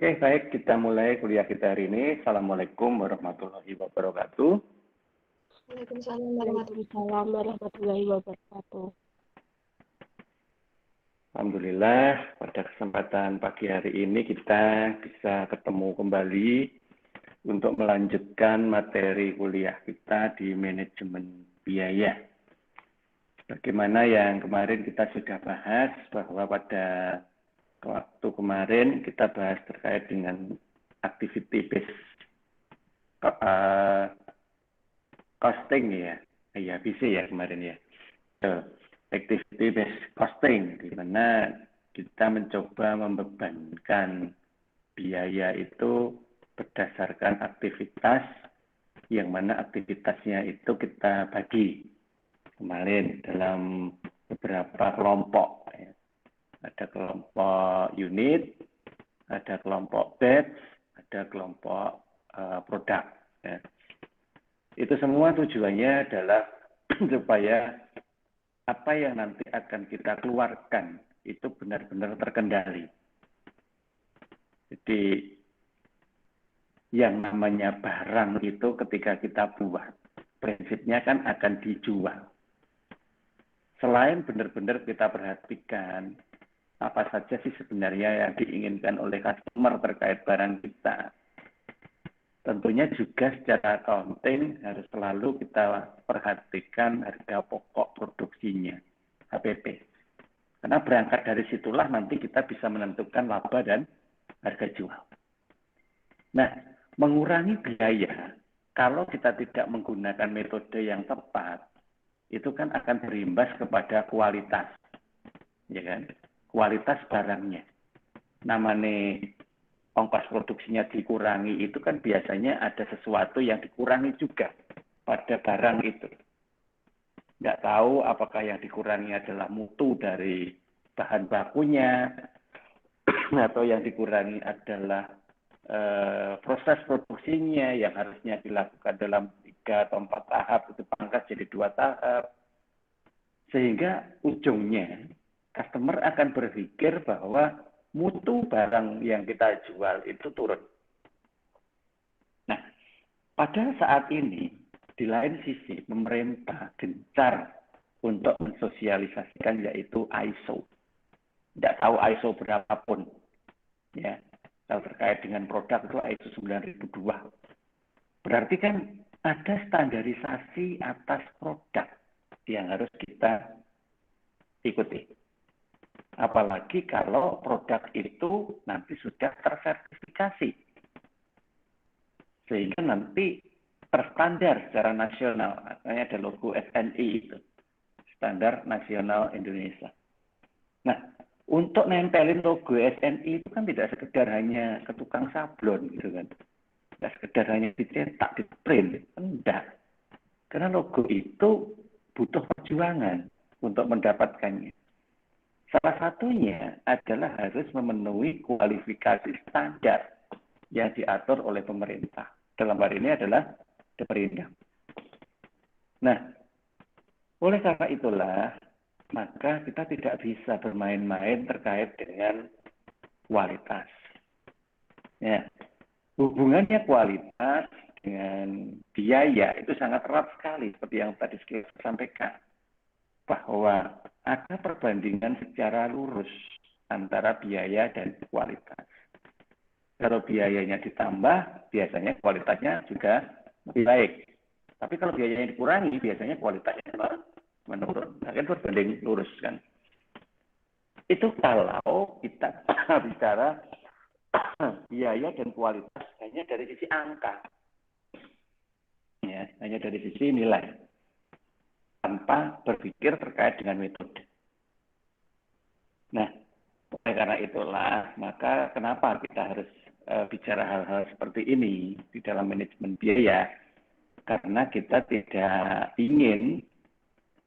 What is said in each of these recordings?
Oke, baik. Kita mulai kuliah kita hari ini. Assalamualaikum warahmatullahi wabarakatuh. Waalaikumsalam warahmatullahi wabarakatuh. Alhamdulillah, pada kesempatan pagi hari ini kita bisa ketemu kembali untuk melanjutkan materi kuliah kita di manajemen biaya. Bagaimana yang kemarin kita sudah bahas bahwa pada waktu kemarin kita bahas terkait dengan activity based costing ya, BC ya kemarin ya. Activity based costing, di mana kita mencoba membebankan biaya itu berdasarkan aktivitas, yang mana aktivitasnya itu kita bagi kemarin dalam beberapa kelompok. Ya. Ada kelompok unit, ada kelompok batch, ada kelompok produk. Ya. Itu semua tujuannya adalah supaya apa yang nanti akan kita keluarkan itu benar-benar terkendali. Jadi yang namanya barang itu ketika kita buat, prinsipnya kan akan dijual. Selain benar-benar kita perhatikan apa saja sih sebenarnya yang diinginkan oleh customer terkait barang kita. Tentunya juga secara accounting harus selalu kita perhatikan harga pokok produksinya, HPP. Karena berangkat dari situlah nanti kita bisa menentukan laba dan harga jual. Nah, mengurangi biaya, kalau kita tidak menggunakan metode yang tepat, itu kan akan berimbas kepada kualitas. Ya kan? Kualitas barangnya. Namanya ongkos produksinya dikurangi itu kan biasanya ada sesuatu yang dikurangi juga pada barang itu. Nggak tahu apakah yang dikurangi adalah mutu dari bahan bakunya atau yang dikurangi adalah proses produksinya yang harusnya dilakukan dalam 3 atau 4 tahap itu pangkas jadi 2 tahap. Sehingga ujungnya customer akan berpikir bahwa mutu barang yang kita jual itu turun. Nah, pada saat ini, di lain sisi, pemerintah gencar untuk mensosialisasikan yaitu ISO. Tidak tahu ISO berapapun. Ya, kalau terkait dengan produk itu ISO 9002. Berarti kan ada standarisasi atas produk yang harus kita ikuti. Apalagi kalau produk itu nanti sudah tersertifikasi. Sehingga nanti terstandar secara nasional. Makanya ada logo SNI itu. Standar Nasional Indonesia. Nah, untuk nempelin logo SNI itu kan tidak sekedar hanya ke tukang sablon gitu kan. Tidak sekedar hanya dicetak, di print. Enggak. Karena logo itu butuh perjuangan untuk mendapatkannya. Salah satunya adalah harus memenuhi kualifikasi standar yang diatur oleh pemerintah. Dalam hal ini adalah Perindang. Nah, oleh karena itulah, maka kita tidak bisa bermain-main terkait dengan kualitas. Ya, hubungannya kualitas dengan biaya itu sangat erat sekali, seperti yang tadi saya sampaikan. Bahwa ada perbandingan secara lurus antara biaya dan kualitas. Kalau biayanya ditambah, biasanya kualitasnya juga lebih baik. Tapi kalau biayanya dikurangi, biasanya kualitasnya menurun. Nah, kan berbanding lurus kan. Itu kalau kita bicara biaya dan kualitas hanya dari sisi angka. Ya, hanya dari sisi nilai. Tanpa berpikir terkait dengan metode. Nah, oleh karena itulah, maka kenapa kita harus bicara hal-hal seperti ini di dalam manajemen biaya? Karena kita tidak ingin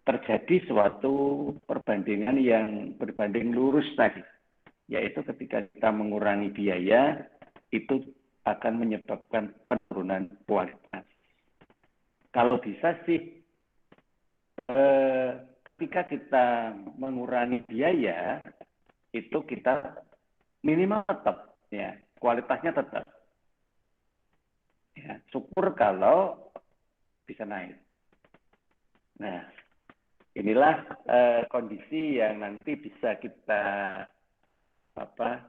terjadi suatu perbandingan yang berbanding lurus tadi. Yaitu ketika kita mengurangi biaya, itu akan menyebabkan penurunan kualitas. Kalau bisa sih, ketika kita mengurangi biaya, itu kita minimal tetap ya kualitasnya tetap. Ya, syukur kalau bisa naik. Nah, inilah kondisi yang nanti bisa kita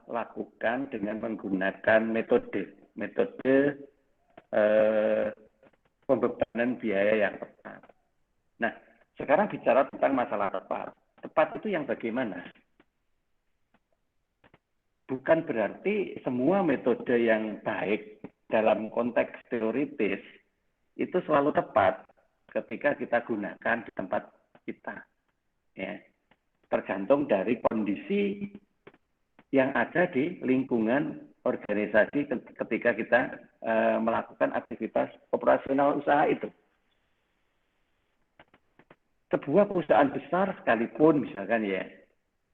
lakukan dengan menggunakan metode pembebanan biaya yang tepat. Nah, sekarang bicara tentang masalah tepat. Tepat itu yang bagaimana? Bukan berarti semua metode yang baik dalam konteks teoritis itu selalu tepat ketika kita gunakan di tempat kita. Ya. Tergantung dari kondisi yang ada di lingkungan organisasi ketika kita melakukan aktivitas operasional usaha itu. Sebuah perusahaan besar sekalipun misalkan ya,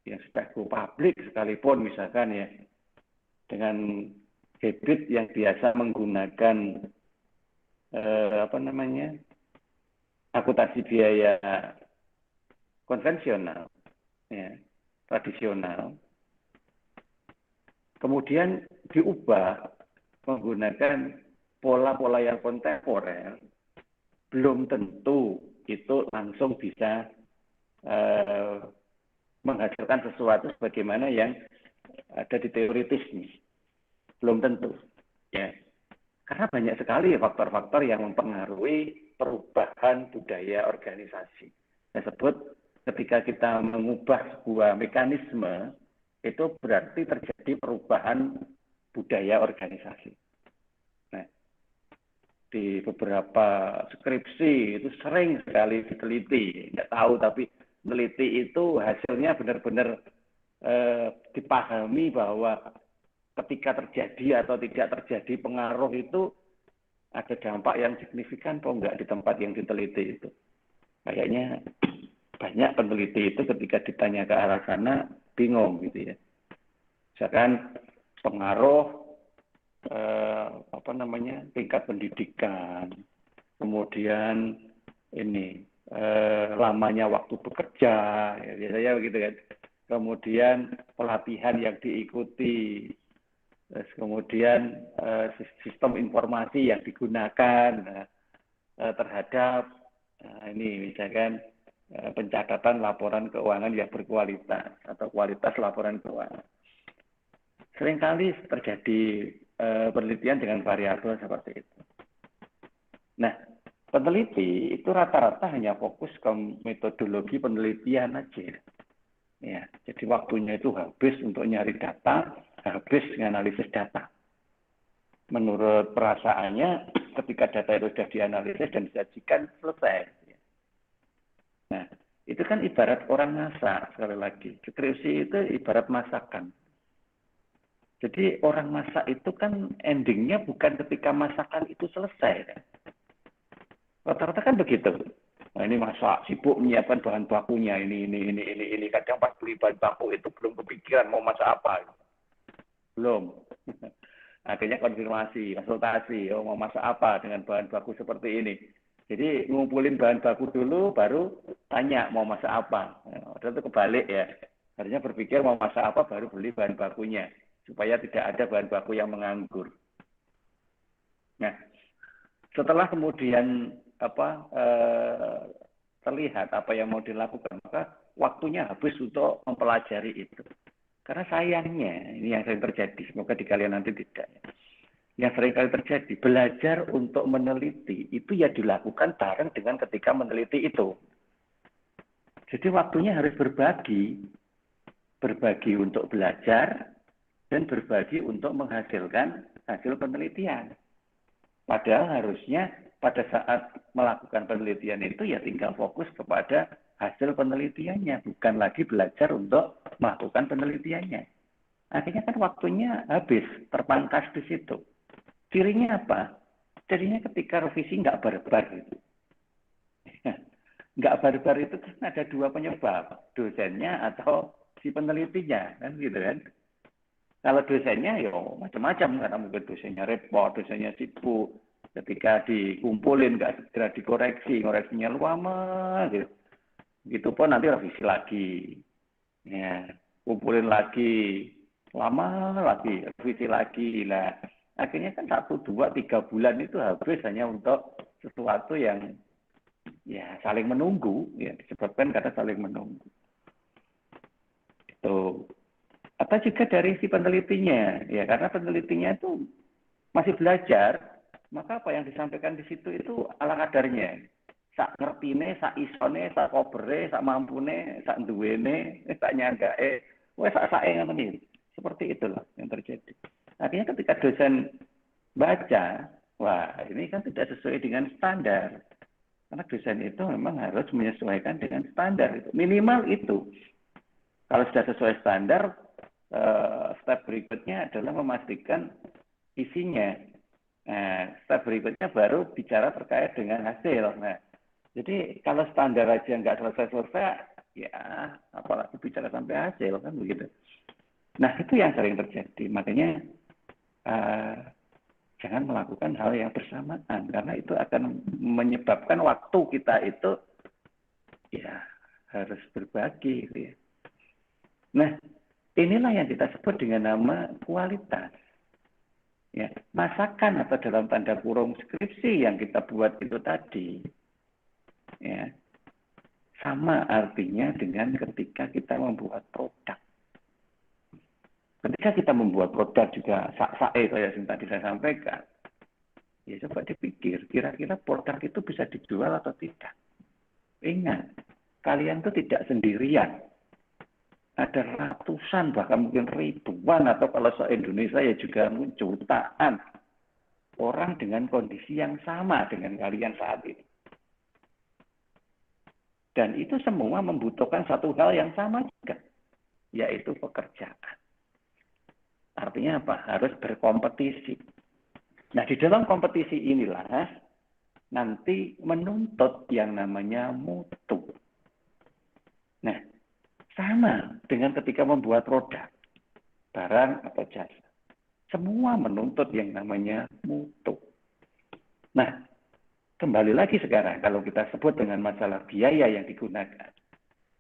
yang sudah go public sekalipun misalkan ya, dengan habit yang biasa menggunakan akuntansi biaya konvensional, ya, tradisional, kemudian diubah menggunakan pola-pola yang kontemporer, belum tentu itu langsung bisa menghasilkan sesuatu sebagaimana yang ada di teoritis nih. Belum tentu. Ya. Karena banyak sekali faktor-faktor yang mempengaruhi perubahan budaya organisasi. Saya sebut ketika kita mengubah sebuah mekanisme, itu berarti terjadi perubahan budaya organisasi. Nah, di beberapa skripsi itu sering sekali diteliti, nggak tahu tapi meneliti itu hasilnya benar-benar dipahami bahwa ketika terjadi atau tidak terjadi pengaruh itu ada dampak yang signifikan atau enggak di tempat yang diteliti itu. Kayaknya banyak peneliti itu ketika ditanya ke arah sana bingung gitu ya. Misalkan pengaruh tingkat pendidikan, kemudian ini lamanya waktu bekerja, ya, biasanya begitu kan. Kemudian pelatihan yang diikuti, kemudian sistem informasi yang digunakan terhadap ini misalkan pencatatan laporan keuangan yang berkualitas atau kualitas laporan keuangan. Seringkali terjadi penelitian dengan variabel seperti itu. Nah, peneliti itu rata-rata hanya fokus ke metodologi penelitian aja. Ya, jadi waktunya itu habis untuk nyari data, habis menganalisis data. Menurut perasaannya, ketika data itu sudah dianalisis dan disajikan, selesai. Nah, itu kan ibarat orang masak, sekali lagi. Skripsi itu ibarat masakan. Jadi orang masak itu kan endingnya bukan ketika masakan itu selesai. Rata-rata kan begitu. Nah, ini masak, sibuk menyiapkan bahan bakunya, ini. Kadang pas beli bahan baku itu belum kepikiran mau masak apa. Belum. Akhirnya konfirmasi, konsultasi, mau masak apa dengan bahan baku seperti ini. Jadi ngumpulin bahan baku dulu, baru tanya mau masak apa. Itu kebalik ya. Harusnya berpikir mau masak apa, baru beli bahan bakunya. Supaya tidak ada bahan baku yang menganggur. Nah, setelah kemudian terlihat apa yang mau dilakukan, maka waktunya habis untuk mempelajari itu. Karena sayangnya, ini yang sering terjadi, semoga di kalian nanti tidak. Yang sering kali terjadi, belajar untuk meneliti, itu ya dilakukan bareng dengan ketika meneliti itu. Jadi waktunya harus berbagi untuk belajar, dan berbagi untuk menghasilkan hasil penelitian. Padahal harusnya pada saat melakukan penelitian itu ya tinggal fokus kepada hasil penelitiannya, bukan lagi belajar untuk melakukan penelitiannya. Akhirnya kan waktunya habis, terpangkas di situ. Cirinya apa? Cirinya ketika revisi nggak barbar gitu. Nggak barbar itu kan ada dua penyebab, dosennya atau si penelitinya, kan gitu kan. Kalau dosennya ya macam-macam, karena mungkin dosennya repot, dosennya sibuk, ketika dikumpulin nggak segera dikoreksi, koreksinya lama gitu. Gitu pun nanti revisi lagi, ya kumpulin lagi, lama lagi, revisi lagi. Nah, akhirnya kan 1, 2, 3 bulan itu habis hanya untuk sesuatu yang ya saling menunggu, ya disebabkan karena saling menunggu. Itu. Atau juga dari si penelitinya, ya karena penelitinya itu masih belajar, maka apa yang disampaikan di situ itu ala kadarnya. Sak ngertine, sak isone, sak kobere, sak mampune, sak duwene, sak nyanggae, wes sak ngono iki. Seperti itulah yang terjadi. Artinya ketika dosen baca, wah ini kan tidak sesuai dengan standar. Karena dosen itu memang harus menyesuaikan dengan standar itu. Minimal itu. Kalau sudah sesuai standar, step berikutnya adalah memastikan isinya. Nah, step berikutnya baru bicara terkait dengan hasil. Nah, jadi kalau standar aja nggak selesai-selesai, ya apalagi bicara sampai hasil kan begitu. Nah itu yang sering terjadi. Makanya jangan melakukan hal yang bersamaan karena itu akan menyebabkan waktu kita itu ya harus berbagi. Gitu ya. Nah inilah yang kita sebut dengan nama kualitas. Ya, masakan atau dalam tanda kurung skripsi yang kita buat itu tadi, ya, sama artinya dengan ketika kita membuat produk. Ketika kita membuat produk juga sak-sae kayak yang tadi saya sampaikan, ya coba dipikir, kira-kira produk itu bisa dijual atau tidak. Ingat, kalian itu tidak sendirian. Ada ratusan, bahkan mungkin ribuan, atau kalau se-Indonesia ya juga jutaan orang dengan kondisi yang sama dengan kalian saat ini. Dan itu semua membutuhkan satu hal yang sama juga, yaitu pekerjaan. Artinya apa? Harus berkompetisi. Nah, di dalam kompetisi inilah nanti menuntut yang namanya mutu. Nah, sama dengan ketika membuat produk, barang atau jasa. Semua menuntut yang namanya mutu. Nah, kembali lagi sekarang kalau kita sebut dengan masalah biaya yang digunakan.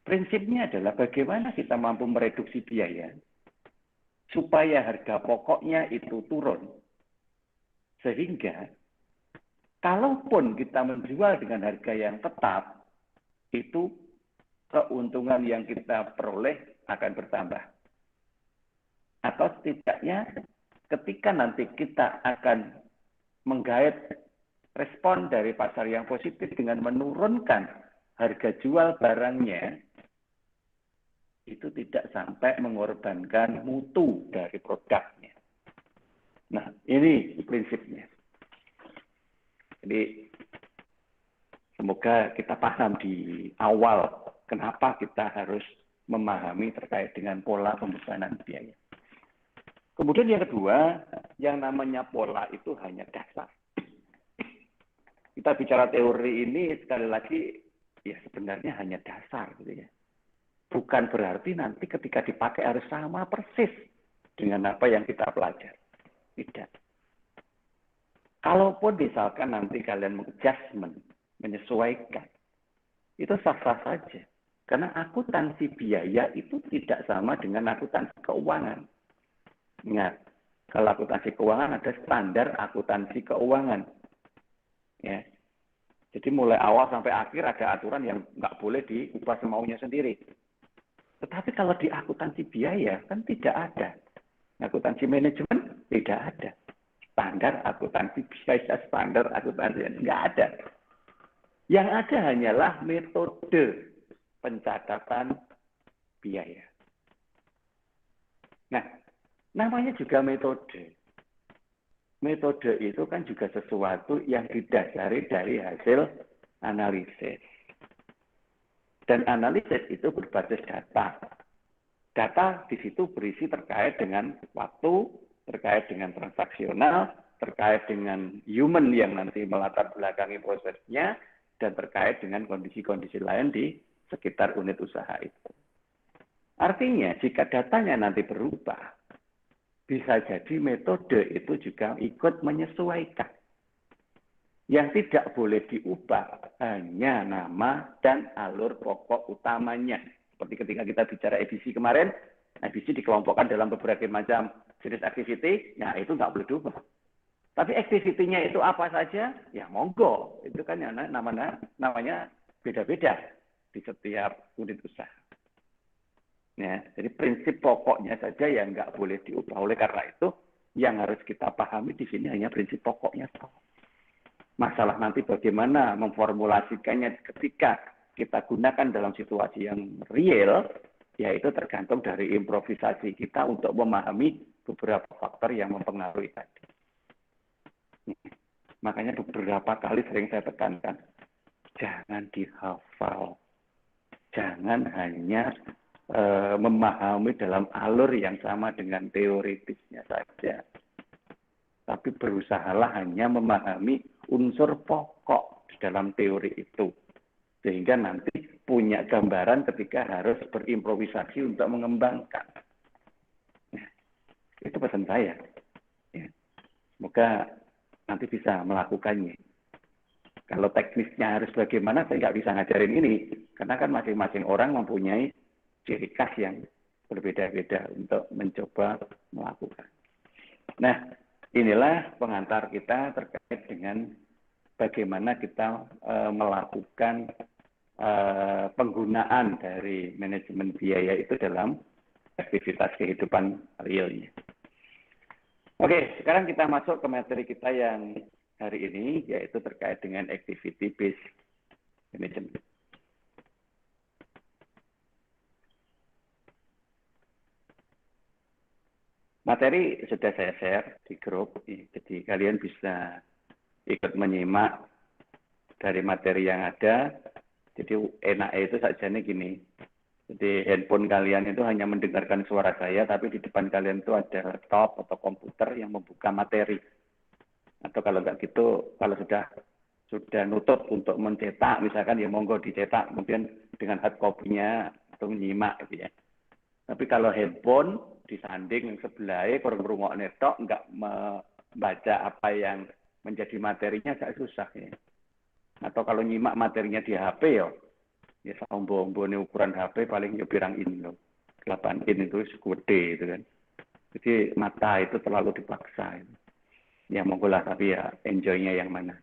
Prinsipnya adalah bagaimana kita mampu mereduksi biaya supaya harga pokoknya itu turun. Sehingga kalaupun kita menjual dengan harga yang tetap, itu keuntungan yang kita peroleh akan bertambah. Atau setidaknya ketika nanti kita akan menggait respon dari pasar yang positif dengan menurunkan harga jual barangnya, itu tidak sampai mengorbankan mutu dari produknya. Nah, ini prinsipnya. Jadi, semoga kita paham di awal kenapa kita harus memahami terkait dengan pola pembebanan biaya. Kemudian yang kedua, yang namanya pola itu hanya dasar. Kita bicara teori ini sekali lagi, ya sebenarnya hanya dasar gitu ya. Bukan berarti nanti ketika dipakai harus sama persis dengan apa yang kita pelajari. Tidak. Kalaupun misalkan nanti kalian mengadjustment, menyesuaikan, itu sah-sah saja. Karena akuntansi biaya itu tidak sama dengan akuntansi keuangan. Ingat, kalau akuntansi keuangan ada standar akuntansi keuangan. Ya. Jadi mulai awal sampai akhir ada aturan yang nggak boleh diubah semaunya sendiri. Tetapi kalau di akuntansi biaya kan tidak ada. Akuntansi manajemen tidak ada. Standar akuntansi biaya, standar akuntansi nggak ada. Yang ada hanyalah metode pencatatan biaya. Nah, namanya juga metode. Metode itu kan juga sesuatu yang didasari dari hasil analisis. Dan analisis itu berbasis data. Data di situ berisi terkait dengan waktu, terkait dengan transaksional, terkait dengan human yang nanti melatar belakangi prosesnya, dan terkait dengan kondisi-kondisi lain di sekitar unit usaha itu. Artinya, jika datanya nanti berubah, bisa jadi metode itu juga ikut menyesuaikan. Yang tidak boleh diubah hanya nama dan alur pokok utamanya. Seperti ketika kita bicara edisi kemarin, ABC dikelompokkan dalam beberapa macam jenis activity, ya itu nggak boleh diubah. Tapi activity-nya itu apa saja, ya monggo. Itu kan yang namanya beda-beda di setiap unit usaha. Ya, jadi prinsip pokoknya saja yang nggak boleh diubah. Oleh karena itu, yang harus kita pahami di sini hanya prinsip pokoknya. Masalah nanti bagaimana memformulasikannya ketika kita gunakan dalam situasi yang real, yaitu tergantung dari improvisasi kita untuk memahami beberapa faktor yang mempengaruhi tadi. Makanya beberapa kali sering saya tekankan, jangan dihafal. Jangan hanya memahami dalam alur yang sama dengan teoritisnya saja. Tapi berusahalah hanya memahami unsur pokok di dalam teori itu. Sehingga nanti punya gambaran ketika harus berimprovisasi untuk mengembangkan. Nah, itu pesan saya. Ya. Semoga nanti bisa melakukannya. Kalau teknisnya harus bagaimana, saya nggak bisa ngajarin ini. Karena kan masing-masing orang mempunyai ciri khas yang berbeda-beda untuk mencoba melakukan. Nah, inilah pengantar kita terkait dengan bagaimana kita melakukan penggunaan dari manajemen biaya itu dalam aktivitas kehidupan realnya. Oke, sekarang kita masuk ke materi kita yang hari ini, yaitu terkait dengan activity-based management. Materi sudah saya share di grup, jadi kalian bisa ikut menyimak dari materi yang ada. Jadi enaknya itu sajanya gini, jadi handphone kalian itu hanya mendengarkan suara saya, tapi di depan kalian itu ada laptop atau komputer yang membuka materi. Atau kalau nggak gitu, kalau sudah nutut untuk mencetak, misalkan ya monggo dicetak, kemudian dengan hard copy-nya atau menyimak gitu ya. Tapi kalau handphone disanding yang sebelahnya, kurang rungok netok, nggak membaca apa yang menjadi materinya agak susah ya. Atau kalau nyimak materinya di HP ya saombo-ombone ukuran HP paling ya pirang in loh. 8 in itu gede itu kan. Jadi mata itu terlalu dipaksa. Ya monggo lah, tapi ya enjoy-nya yang mana.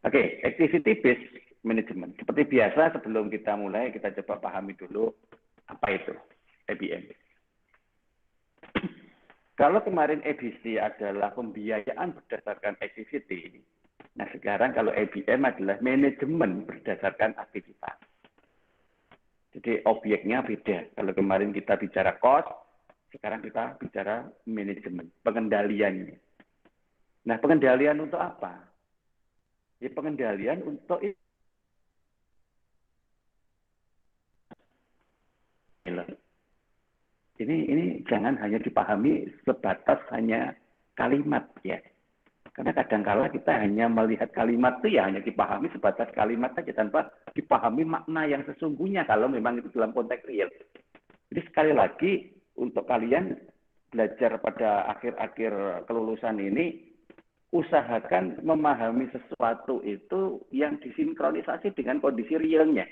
Oke, activity based management. Seperti biasa sebelum kita mulai, kita coba pahami dulu apa itu ABM. Kalau kemarin ABC adalah pembiayaan berdasarkan activity, nah sekarang kalau ABM adalah manajemen berdasarkan aktivitas. Jadi objeknya beda. Kalau kemarin kita bicara cost, sekarang kita bicara manajemen, pengendaliannya. Nah, pengendalian untuk apa? Ya, pengendalian untuk ini jangan hanya dipahami sebatas hanya kalimat ya. Karena kadang-kala kita hanya melihat kalimat itu ya hanya dipahami sebatas kalimat saja tanpa dipahami makna yang sesungguhnya kalau memang itu dalam konteks real. Jadi sekali lagi untuk kalian belajar pada akhir-akhir kelulusan ini, usahakan memahami sesuatu itu yang disinkronisasi dengan kondisi realnya.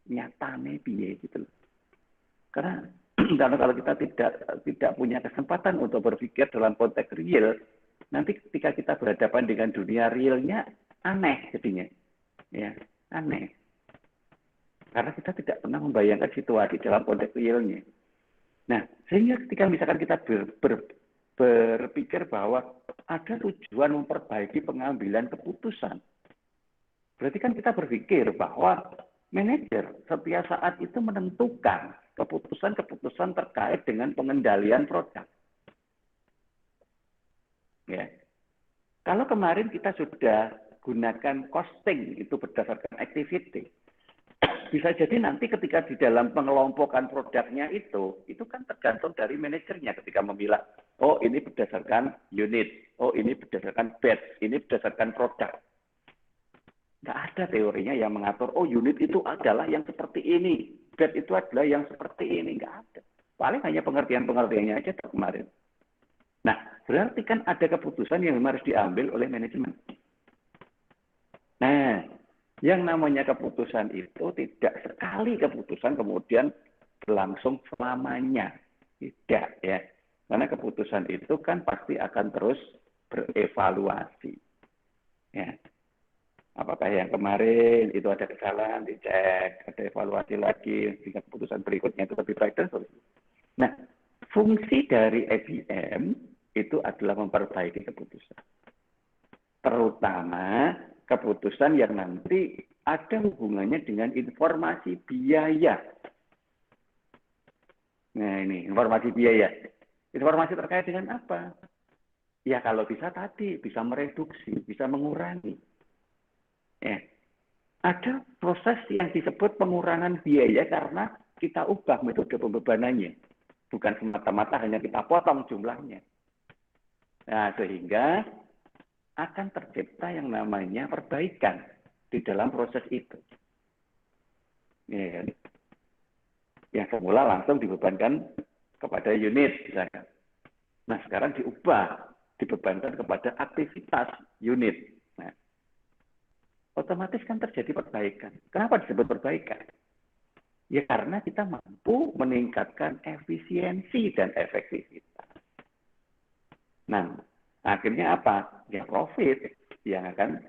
Nyatane piye gitu. Karena kalau kita tidak punya kesempatan untuk berpikir dalam konteks real, nanti ketika kita berhadapan dengan dunia realnya aneh jadinya. Ya, aneh. Karena kita tidak pernah membayangkan situasi dalam konteks realnya. Nah, sehingga ketika misalkan kita berpikir bahwa ada tujuan memperbaiki pengambilan keputusan, berarti kan kita berpikir bahwa manajer setiap saat itu menentukan keputusan-keputusan terkait dengan pengendalian produk. Ya. Kalau kemarin kita sudah gunakan costing itu berdasarkan activity, bisa jadi nanti ketika di dalam pengelompokan produknya itu kan tergantung dari manajernya ketika memilah, oh ini berdasarkan unit, oh ini berdasarkan batch, ini berdasarkan produk. Nggak ada teorinya yang mengatur, oh unit itu adalah yang seperti ini, batch itu adalah yang seperti ini, nggak ada. Paling hanya pengertian-pengertiannya aja kemarin. Nah, berarti kan ada keputusan yang harus diambil oleh manajemen. Nah, yang namanya keputusan itu tidak sekali keputusan kemudian berlangsung selamanya. Tidak ya. Karena keputusan itu kan pasti akan terus berevaluasi. Ya. Apakah yang kemarin itu ada kesalahan, dicek, ada evaluasi lagi, sehingga keputusan berikutnya itu lebih baik dan seterusnya. Nah, fungsi dari EBM itu adalah memperbaiki keputusan. Terutama keputusan yang nanti ada hubungannya dengan informasi biaya. Nah ini, informasi biaya. Informasi terkait dengan apa? Ya kalau bisa tadi, bisa mereduksi, bisa mengurangi. Ya. Ada proses yang disebut pengurangan biaya karena kita ubah metode pembebanannya. Bukan semata-mata hanya kita potong jumlahnya. Nah, sehingga akan tercipta yang namanya perbaikan di dalam proses itu. Ya. Yang semula langsung dibebankan kepada unit, misalkan. Nah, sekarang diubah, dibebankan kepada aktivitas unit. Nah, otomatis kan terjadi perbaikan. Kenapa disebut perbaikan? Ya karena kita mampu meningkatkan efisiensi dan efektivitas. Nah, akhirnya apa? Ya profit yang akan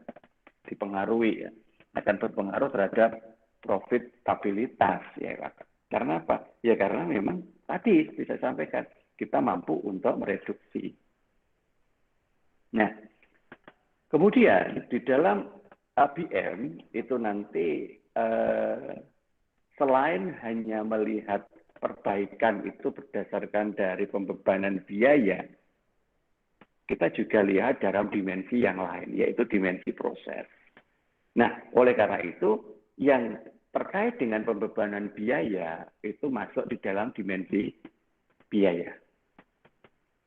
dipengaruhi, ya. Akan berpengaruh terhadap profitabilitas. Ya, karena apa? Ya karena memang tadi bisa sampaikan, kita mampu untuk mereduksi. Nah, kemudian di dalam ABM itu nanti selain hanya melihat perbaikan itu berdasarkan dari pembebanan biaya, kita juga lihat dalam dimensi yang lain, yaitu dimensi proses. Nah, oleh karena itu, yang terkait dengan pembebanan biaya itu masuk di dalam dimensi biaya.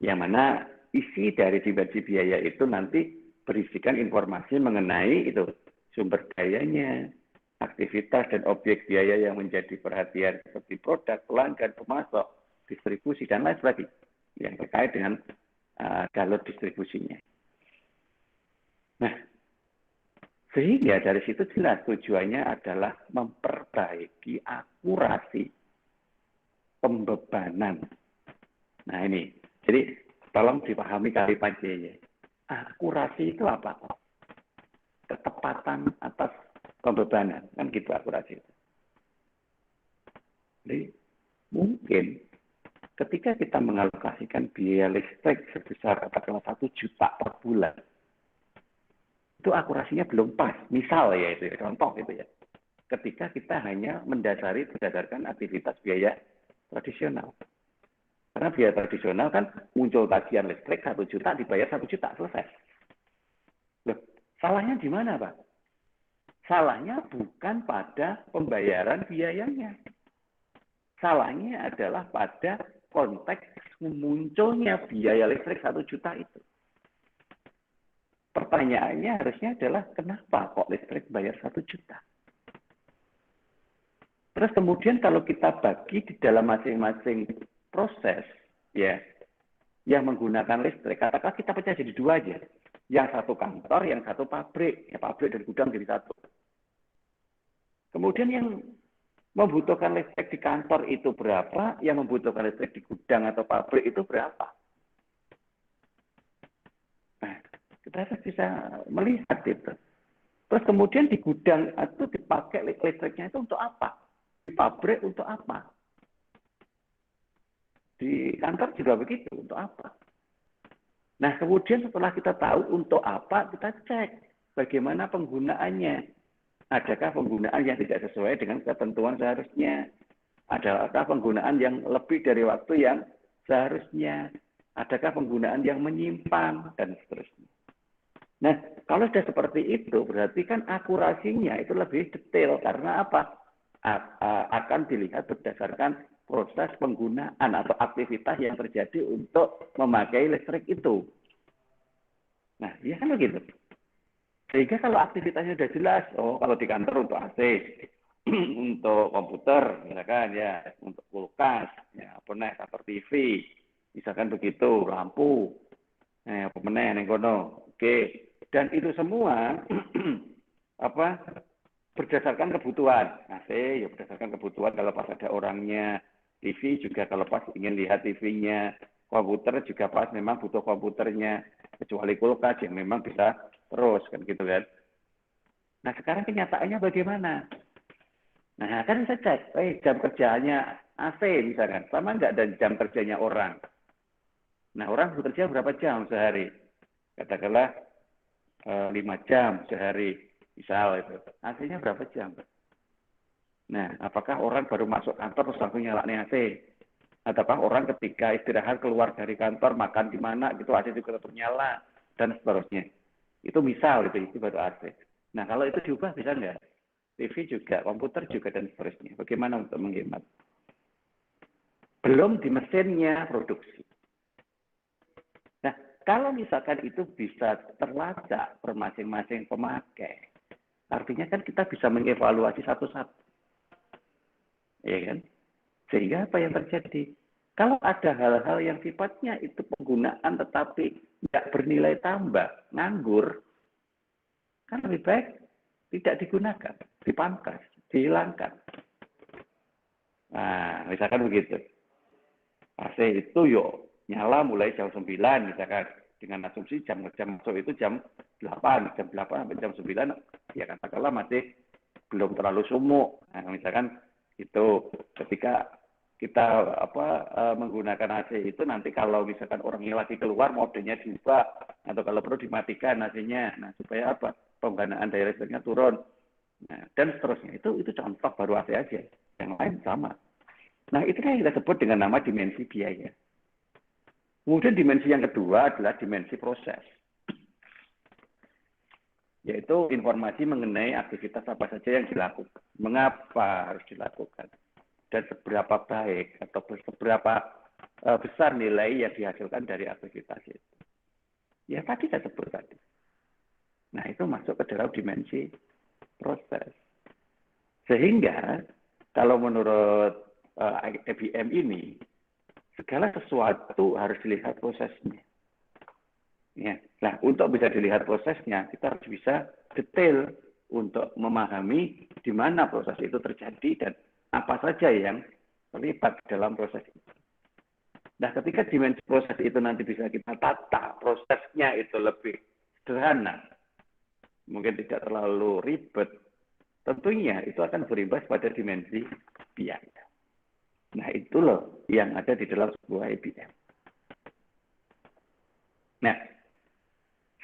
Yang mana isi dari dimensi biaya itu nanti berisikan informasi mengenai itu sumber dayanya, aktivitas dan objek biaya yang menjadi perhatian seperti produk, pelanggan, pemasok, distribusi, dan lain sebagainya yang terkait dengan jalur distribusinya. Nah, sehingga dari situ jelas tujuannya adalah memperbaiki akurasi pembebanan. Nah ini, jadi tolong dipahami kalimatnya. Akurasi itu apa? Ketepatan atas pembebanan, kan gitu akurasi itu. Jadi mungkin ketika kita mengalokasikan biaya listrik sebesar katakanlah 1 juta per bulan, itu akurasinya belum pas. Misal ya itu, contoh gitu ya. Ketika kita hanya berdasarkan aktivitas biaya tradisional. Karena biaya tradisional kan muncul tagihan listrik 1 juta, dibayar 1 juta, selesai. Loh, salahnya di mana, Pak? Salahnya bukan pada pembayaran biayanya. Salahnya adalah pada konteks munculnya biaya listrik 1 juta itu. Pertanyaannya harusnya adalah kenapa kok listrik bayar 1 juta? Terus kemudian kalau kita bagi di dalam masing-masing proses, ya, yang menggunakan listrik, katakanlah kita pecah jadi 2 aja. Yang satu kantor, yang satu pabrik. Ya, pabrik dan gudang jadi 1. Kemudian yang membutuhkan listrik di kantor itu berapa, yang membutuhkan listrik di gudang atau pabrik itu berapa. Nah, kita harus bisa melihat itu. Terus kemudian di gudang itu dipakai listriknya itu untuk apa? Di pabrik untuk apa? Di kantor juga begitu, untuk apa? Nah, kemudian setelah kita tahu untuk apa, kita cek bagaimana penggunaannya. Adakah penggunaan yang tidak sesuai dengan ketentuan seharusnya? Adakah penggunaan yang lebih dari waktu yang seharusnya? Adakah penggunaan yang menyimpang? Dan seterusnya. Nah, kalau sudah seperti itu, berarti kan akurasinya itu lebih detail. Karena apa? Akan dilihat berdasarkan proses penggunaan atau aktivitas yang terjadi untuk memakai listrik itu. Nah, ya kan begitu. Sehingga kalau aktivitasnya sudah jelas, oh kalau di kantor untuk AC, untuk komputer, misalkan ya, untuk kulkas, ya, apa TV, misalkan begitu, lampu, apa meneh kono, oke. Dan itu semua berdasarkan kebutuhan. AC ya berdasarkan kebutuhan kalau pas ada orangnya, TV juga kalau pas ingin lihat TV-nya, komputer juga pas memang butuh komputernya, kecuali kulkas yang memang bisa terus kan gitu kan. Nah sekarang kenyataannya bagaimana? Nah kan saya cek, jam kerjanya AC misalkan, sama nggak dengan jam kerjanya orang? Nah orang bekerja berapa jam sehari? Katakanlah 5 jam sehari, misal itu. AC-nya berapa jam? Nah, apakah orang baru masuk kantor terus langsung nyalain AC? Ataukah orang ketika istirahat keluar dari kantor, makan di mana, gitu AC juga tetap nyala, dan seterusnya. Itu misal, itu baru AC. Nah, kalau itu diubah bisa nggak? TV juga, komputer juga, dan seterusnya. Bagaimana untuk menghemat? Belum di mesinnya produksi. Nah, kalau misalkan itu bisa terlacak per masing-masing pemakai, artinya kan kita bisa mengevaluasi satu-satu. Ya kan? Sehingga apa yang terjadi? Kalau ada hal-hal yang sifatnya itu penggunaan tetapi tidak bernilai tambah, nganggur, kan lebih baik tidak digunakan, dipangkas, dihilangkan. Nah, misalkan begitu. AC itu nyala mulai jam 9 misalkan. Dengan asumsi jam masuk itu jam 8 sampai jam 9, ya katakanlah masih belum terlalu sumuk. Nah, misalkan itu ketika kita menggunakan AC itu nanti kalau misalkan orangnya lagi keluar modenya diubah atau kalau perlu dimatikan AC-nya. Nah, supaya apa? Penggunaan daya listriknya turun. Nah, dan seterusnya. Itu contoh baru AC aja. Yang lain sama. Nah, itu yang kita sebut dengan nama dimensi biaya. Kemudian dimensi yang kedua adalah dimensi proses. Yaitu informasi mengenai aktivitas apa saja yang dilakukan. Mengapa harus dilakukan. Dan seberapa baik atau seberapa besar nilai yang dihasilkan dari aktivitas itu. Ya tadi saya sebut tadi. Nah itu masuk ke dalam dimensi proses. Sehingga kalau menurut IBM ini, segala sesuatu harus dilihat prosesnya. Ya. Nah untuk bisa dilihat prosesnya, kita harus bisa detail untuk memahami di mana proses itu terjadi dan apa saja yang terlibat dalam proses itu. Nah, ketika dimensi proses itu nanti bisa kita tata, prosesnya itu lebih sederhana, mungkin tidak terlalu ribet, tentunya itu akan berimbas pada dimensi biaya. Nah, itu loh yang ada di dalam sebuah IBM. Nah,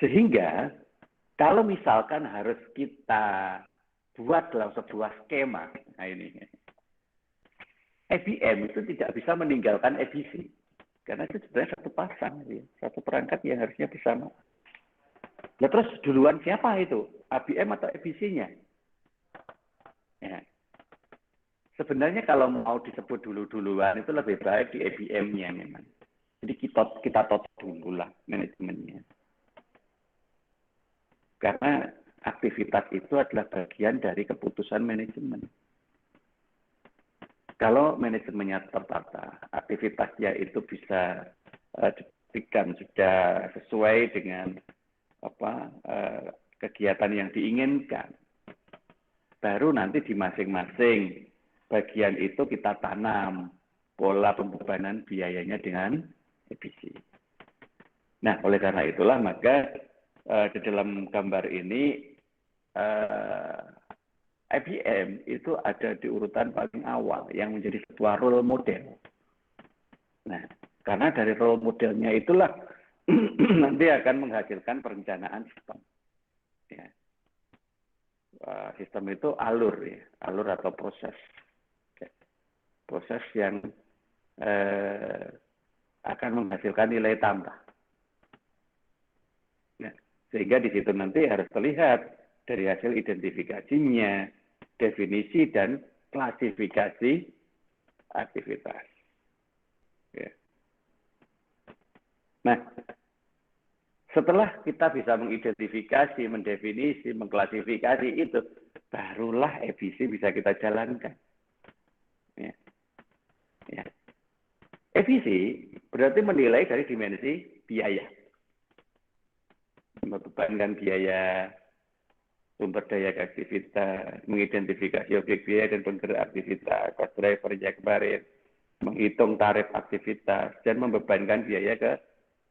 sehingga kalau misalkan harus kita buat dalam sebuah skema, nah ini, IBM itu tidak bisa meninggalkan EBC. Karena itu sebenarnya satu pasang, satu perangkat yang harusnya bersama. Nah, terus duluan siapa itu? IBM atau EBC-nya? Ya. Sebenarnya kalau mau disebut duluan itu lebih baik di IBM-nya memang. Jadi kita tot dulu lah manajemennya. Karena aktivitas itu adalah bagian dari keputusan manajemen. Kalau manajemennya tertata, aktivitasnya itu bisa diberikan sudah sesuai dengan kegiatan yang diinginkan. Baru nanti di masing-masing bagian itu kita tanam pola pembebanan biayanya dengan efisi. Nah, oleh karena itulah maka di dalam gambar ini IBM itu ada di urutan paling awal yang menjadi sebuah role model. Nah, karena dari role modelnya itulah nanti akan menghasilkan perencanaan sistem. Ya. Sistem itu alur atau proses. Ya. Proses yang akan menghasilkan nilai tambah. Nah, sehingga di situ nanti harus terlihat dari hasil identifikasinya, definisi dan klasifikasi aktivitas. Ya. Nah, setelah kita bisa mengidentifikasi, mendefinisi, mengklasifikasi itu, barulah efisi bisa kita jalankan. Ya. Ya. Efisi berarti menilai dari dimensi biaya. Membebankan biaya, sumber daya aktivitas, mengidentifikasi objek biaya dan penggerak aktivitas, cost driver-nya kemarin, menghitung tarif aktivitas, dan membebankan biaya ke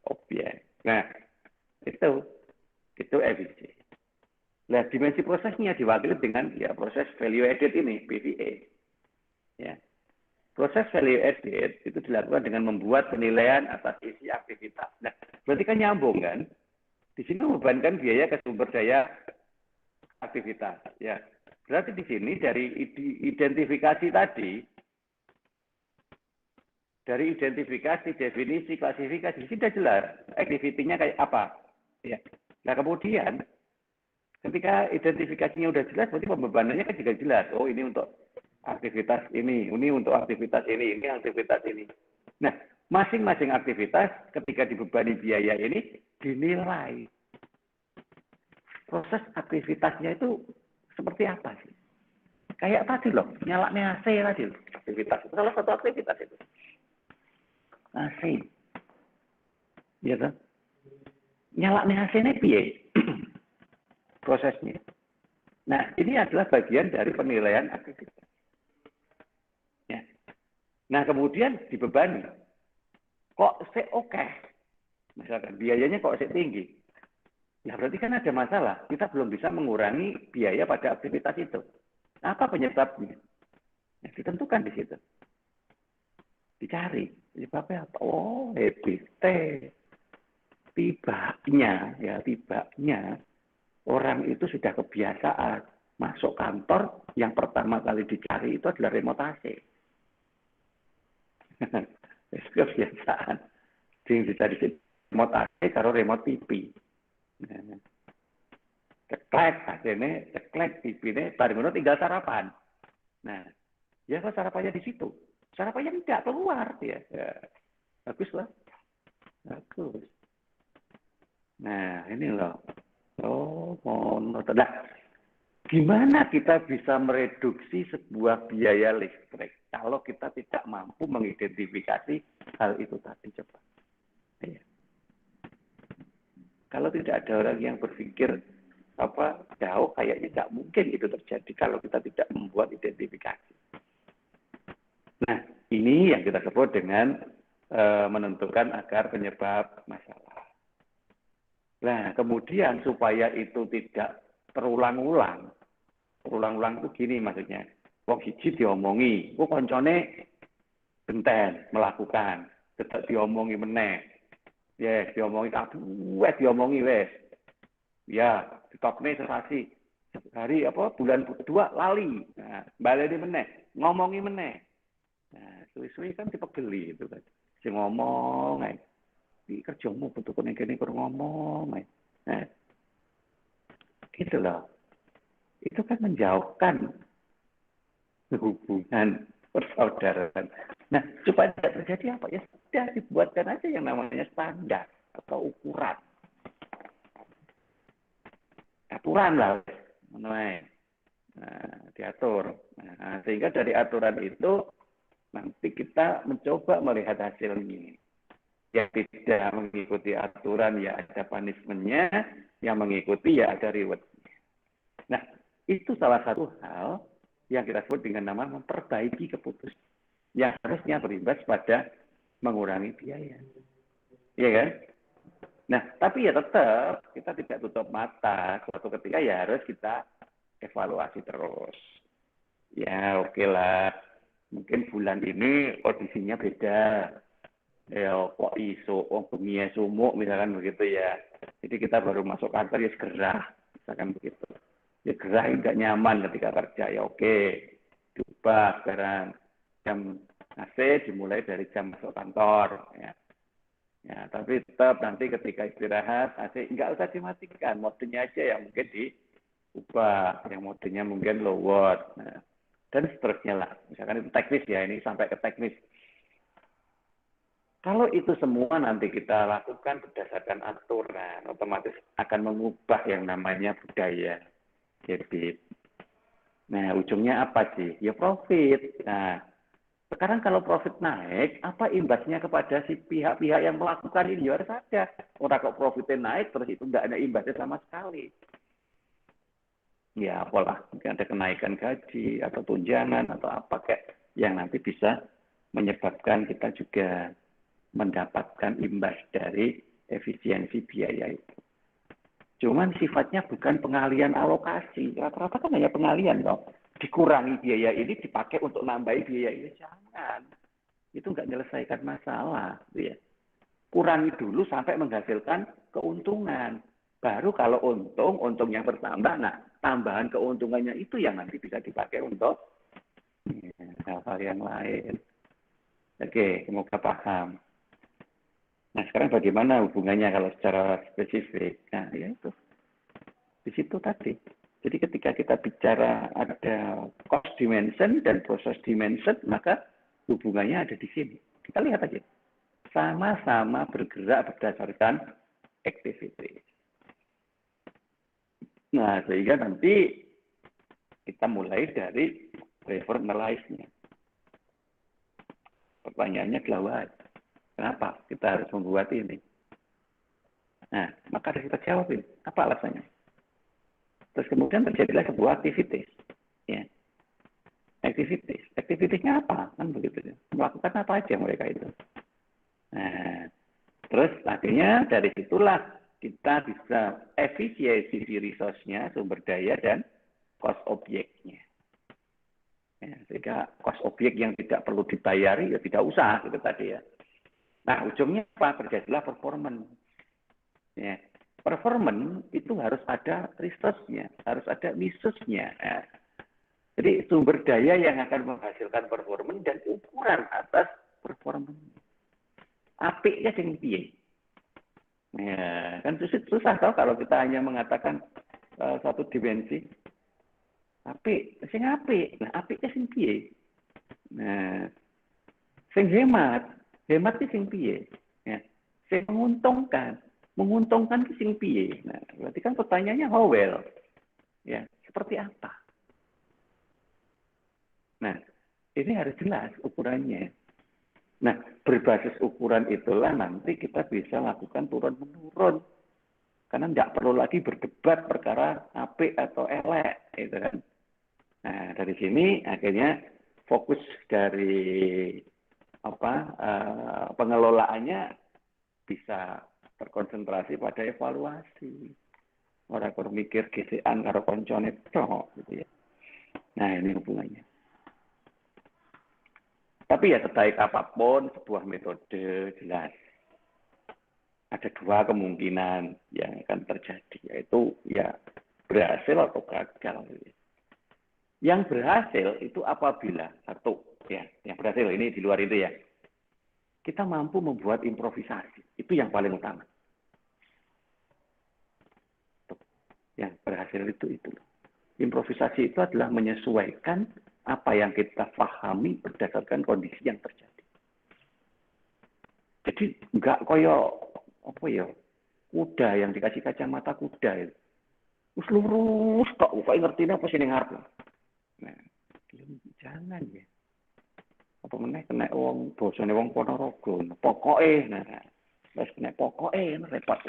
objek. Nah, itu efisien. Nah, dimensi prosesnya diwakili dengan ya proses value added ini, PVA. Ya. Proses value added itu dilakukan dengan membuat penilaian atas isi aktivitas. Nah, berarti kan nyambung kan? Di sini membebankan biaya ke sumber daya aktivitas. Ya, berarti di sini dari identifikasi tadi, dari identifikasi, definisi, klasifikasi, sudah jelas activity-nya kayak apa. Ya. Nah, kemudian ketika identifikasinya udah jelas, berarti pembebanannya kan juga jelas. Oh, ini untuk aktivitas ini untuk aktivitas ini aktivitas ini. Nah, masing-masing aktivitas ketika dibebani biaya ini dinilai. Proses aktivitasnya itu seperti apa sih? Kayak tadi loh, nyalaknya AC tadi loh. Aktivitas itu salah satu aktivitas itu. AC. Ya kan? Nyalaknya AC ini piye? Prosesnya. Nah, ini adalah bagian dari penilaian aktivitas. Ya. Nah, kemudian dibebani. Kok oke? Misalkan biayanya kok tinggi. Ya berarti kan ada masalah. Kita belum bisa mengurangi biaya pada aktivitas itu. Apa penyebabnya? Ya, ditentukan di situ. Dicari. Penyebabnya apa? Oh, tibanya orang itu sudah kebiasaan masuk kantor, yang pertama kali dicari itu adalah remote AC. Kebiasaan. Yang dicari remote AC karo remote TV. Ceklek, akhirnya ceklek TV-nya, baru tinggal sarapan. Nah, ya kok sarapannya di situ? Sarapannya tidak keluar. Ya. Bagus lah. Bagus. Nah, ini loh. Oh, nah, gimana kita bisa mereduksi sebuah biaya listrik kalau kita tidak mampu mengidentifikasi hal itu tadi? Coba. Ya. Kalau tidak ada orang yang berpikir jauh, kayaknya tidak mungkin itu terjadi kalau kita tidak membuat identifikasi. Nah, ini yang kita sebut dengan menentukan akar penyebab masalah. Nah, kemudian supaya itu tidak terulang-ulang itu gini maksudnya. Wong siji diomongi, kok koncone benten melakukan, tetap diomongi meneh. Ya, diomongi kabeh, diomongi wes. Ya, ditokne sesasi. Hari bulan kedua lali. Nah, baleni meneh, ngomongi meneh. Nah, suwi-suwi kan dipegeli itu kan. Sing ngomong ae. Iki kerjamu butuh kene kene kur ngomong ae. Nah, gitu loh. Itu kan menjauhkan hubungan persaudaraan. Nah, supaya tidak terjadi apa? Ya sudah dibuatkan aja yang namanya standar atau ukuran. Aturan lah. Nah, diatur. Nah, sehingga dari aturan itu nanti kita mencoba melihat hasilnya. Yang tidak mengikuti aturan ya ada punishment-nya, yang mengikuti ya ada reward-nya. Nah, itu salah satu hal yang kita sebut dengan nama memperbaiki keputusan. Yang harusnya berimbas pada mengurangi biaya. Iya kan? Nah, tapi ya tetap kita tidak tutup mata. Suatu ketika ya harus kita evaluasi terus. Ya oke lah. Mungkin bulan ini kondisinya beda. Ya kok iso, bengi sumuk misalkan begitu ya. Jadi kita baru masuk kantor ya gerah, misalkan begitu. Ya gerah nggak nyaman ketika kerja ya oke. Diubah sekarang jam AC dimulai dari jam masuk kantor ya. Ya, tapi tetap nanti ketika istirahat AC nggak usah dimatikan, modenya aja yang mungkin diubah, yang modenya mungkin low watt. Nah, dan seterusnya lah. Misalkan itu teknis ya, ini sampai ke teknis. Kalau itu semua nanti kita lakukan berdasarkan aturan, otomatis akan mengubah yang namanya budaya habit. Nah, ujungnya apa sih? Ya profit. Nah, sekarang kalau profit naik, apa imbasnya kepada si pihak-pihak yang melakukan ini? Ya harus ada. Orang kok profitnya naik, terus itu nggak ada imbasnya sama sekali. Ya, apalah, mungkin ada kenaikan gaji, atau tunjangan, atau apa kayak yang nanti bisa menyebabkan kita juga mendapatkan imbas dari efisiensi biaya itu. Cuman sifatnya bukan pengalian alokasi. Rata-rata kan hanya pengalian loh. Dikurangi biaya ini dipakai untuk nambahi biaya ini. Jangan. Itu nggak menyelesaikan masalah. Ya. Kurangi dulu sampai menghasilkan keuntungan. Baru kalau untung yang bertambah. Nah, tambahan keuntungannya itu yang nanti bisa dipakai untuk hal-hal yang lain. Oke, semoga paham. Nah, sekarang bagaimana hubungannya kalau secara spesifik? Nah, ya itu. Di situ tadi. Jadi ketika kita bicara ada cost dimension dan process dimension, maka hubungannya ada di sini. Kita lihat aja. Sama-sama bergerak berdasarkan activity. Nah, sehingga nanti kita mulai dari reformalize-nya. Pertanyaannya adalah why? Kenapa kita harus membuat ini? Nah, maka harus kita jawabin. Apa alasannya? Terus kemudian terjadilah sebuah aktivitas. Ya. Aktivitasnya apa? Kan begitu. Melakukan apa aja mereka itu. Nah, terus akhirnya dari situlah kita bisa efisiensi di resource-nya, sumber daya, dan cost objeknya. Ya, sehingga cost objek yang tidak perlu dibayari, ya tidak usah, gitu tadi ya. Nah, ujungnya apa? Terjadilah performance. Ya. Performance itu harus ada resource-nya, harus ada misusnya. Ya. Jadi sumber daya yang akan menghasilkan performance dan ukuran atas performance. Apiknya sing piye? Ya, kan susah tau kalau kita hanya mengatakan satu dimensi. Apik, sing apik. Nah, apiknya sing piye? Nah, sing hemat itu sing piye? Ya. Sing menguntungkan itu sing piye? Nah, berarti kan pertanyaannya how well? Ya, seperti apa? Nah, ini harus jelas ukurannya. Nah, berbasis ukuran itulah nanti kita bisa lakukan turun-menurun. Karena tidak perlu lagi berdebat perkara apik atau elek, gitu kan. Nah, dari sini akhirnya fokus dari pengelolaannya bisa terkonsentrasi pada evaluasi. Orang berpikir GCan karo koncone gitu ya. Nah, ini hubungannya. Tapi ya sebaik apapun sebuah metode jelas ada dua kemungkinan yang akan terjadi, yaitu ya berhasil atau gagal. Yang berhasil itu apabila satu ya, yang berhasil ini di luar itu ya, kita mampu membuat improvisasi, itu yang paling utama. Yang berhasil itu. Improvisasi itu adalah menyesuaikan apa yang kita pahami berdasarkan kondisi yang terjadi. Jadi enggak koyo kuda yang dikasih kacamata kuda itu. Terus lurus kok ngertine apa sih ning ngarep. Nah, jangan ya. Apa meneh kena wong bosone wong Ponorogo. Pokoke nah. Wis kena pokoke repot.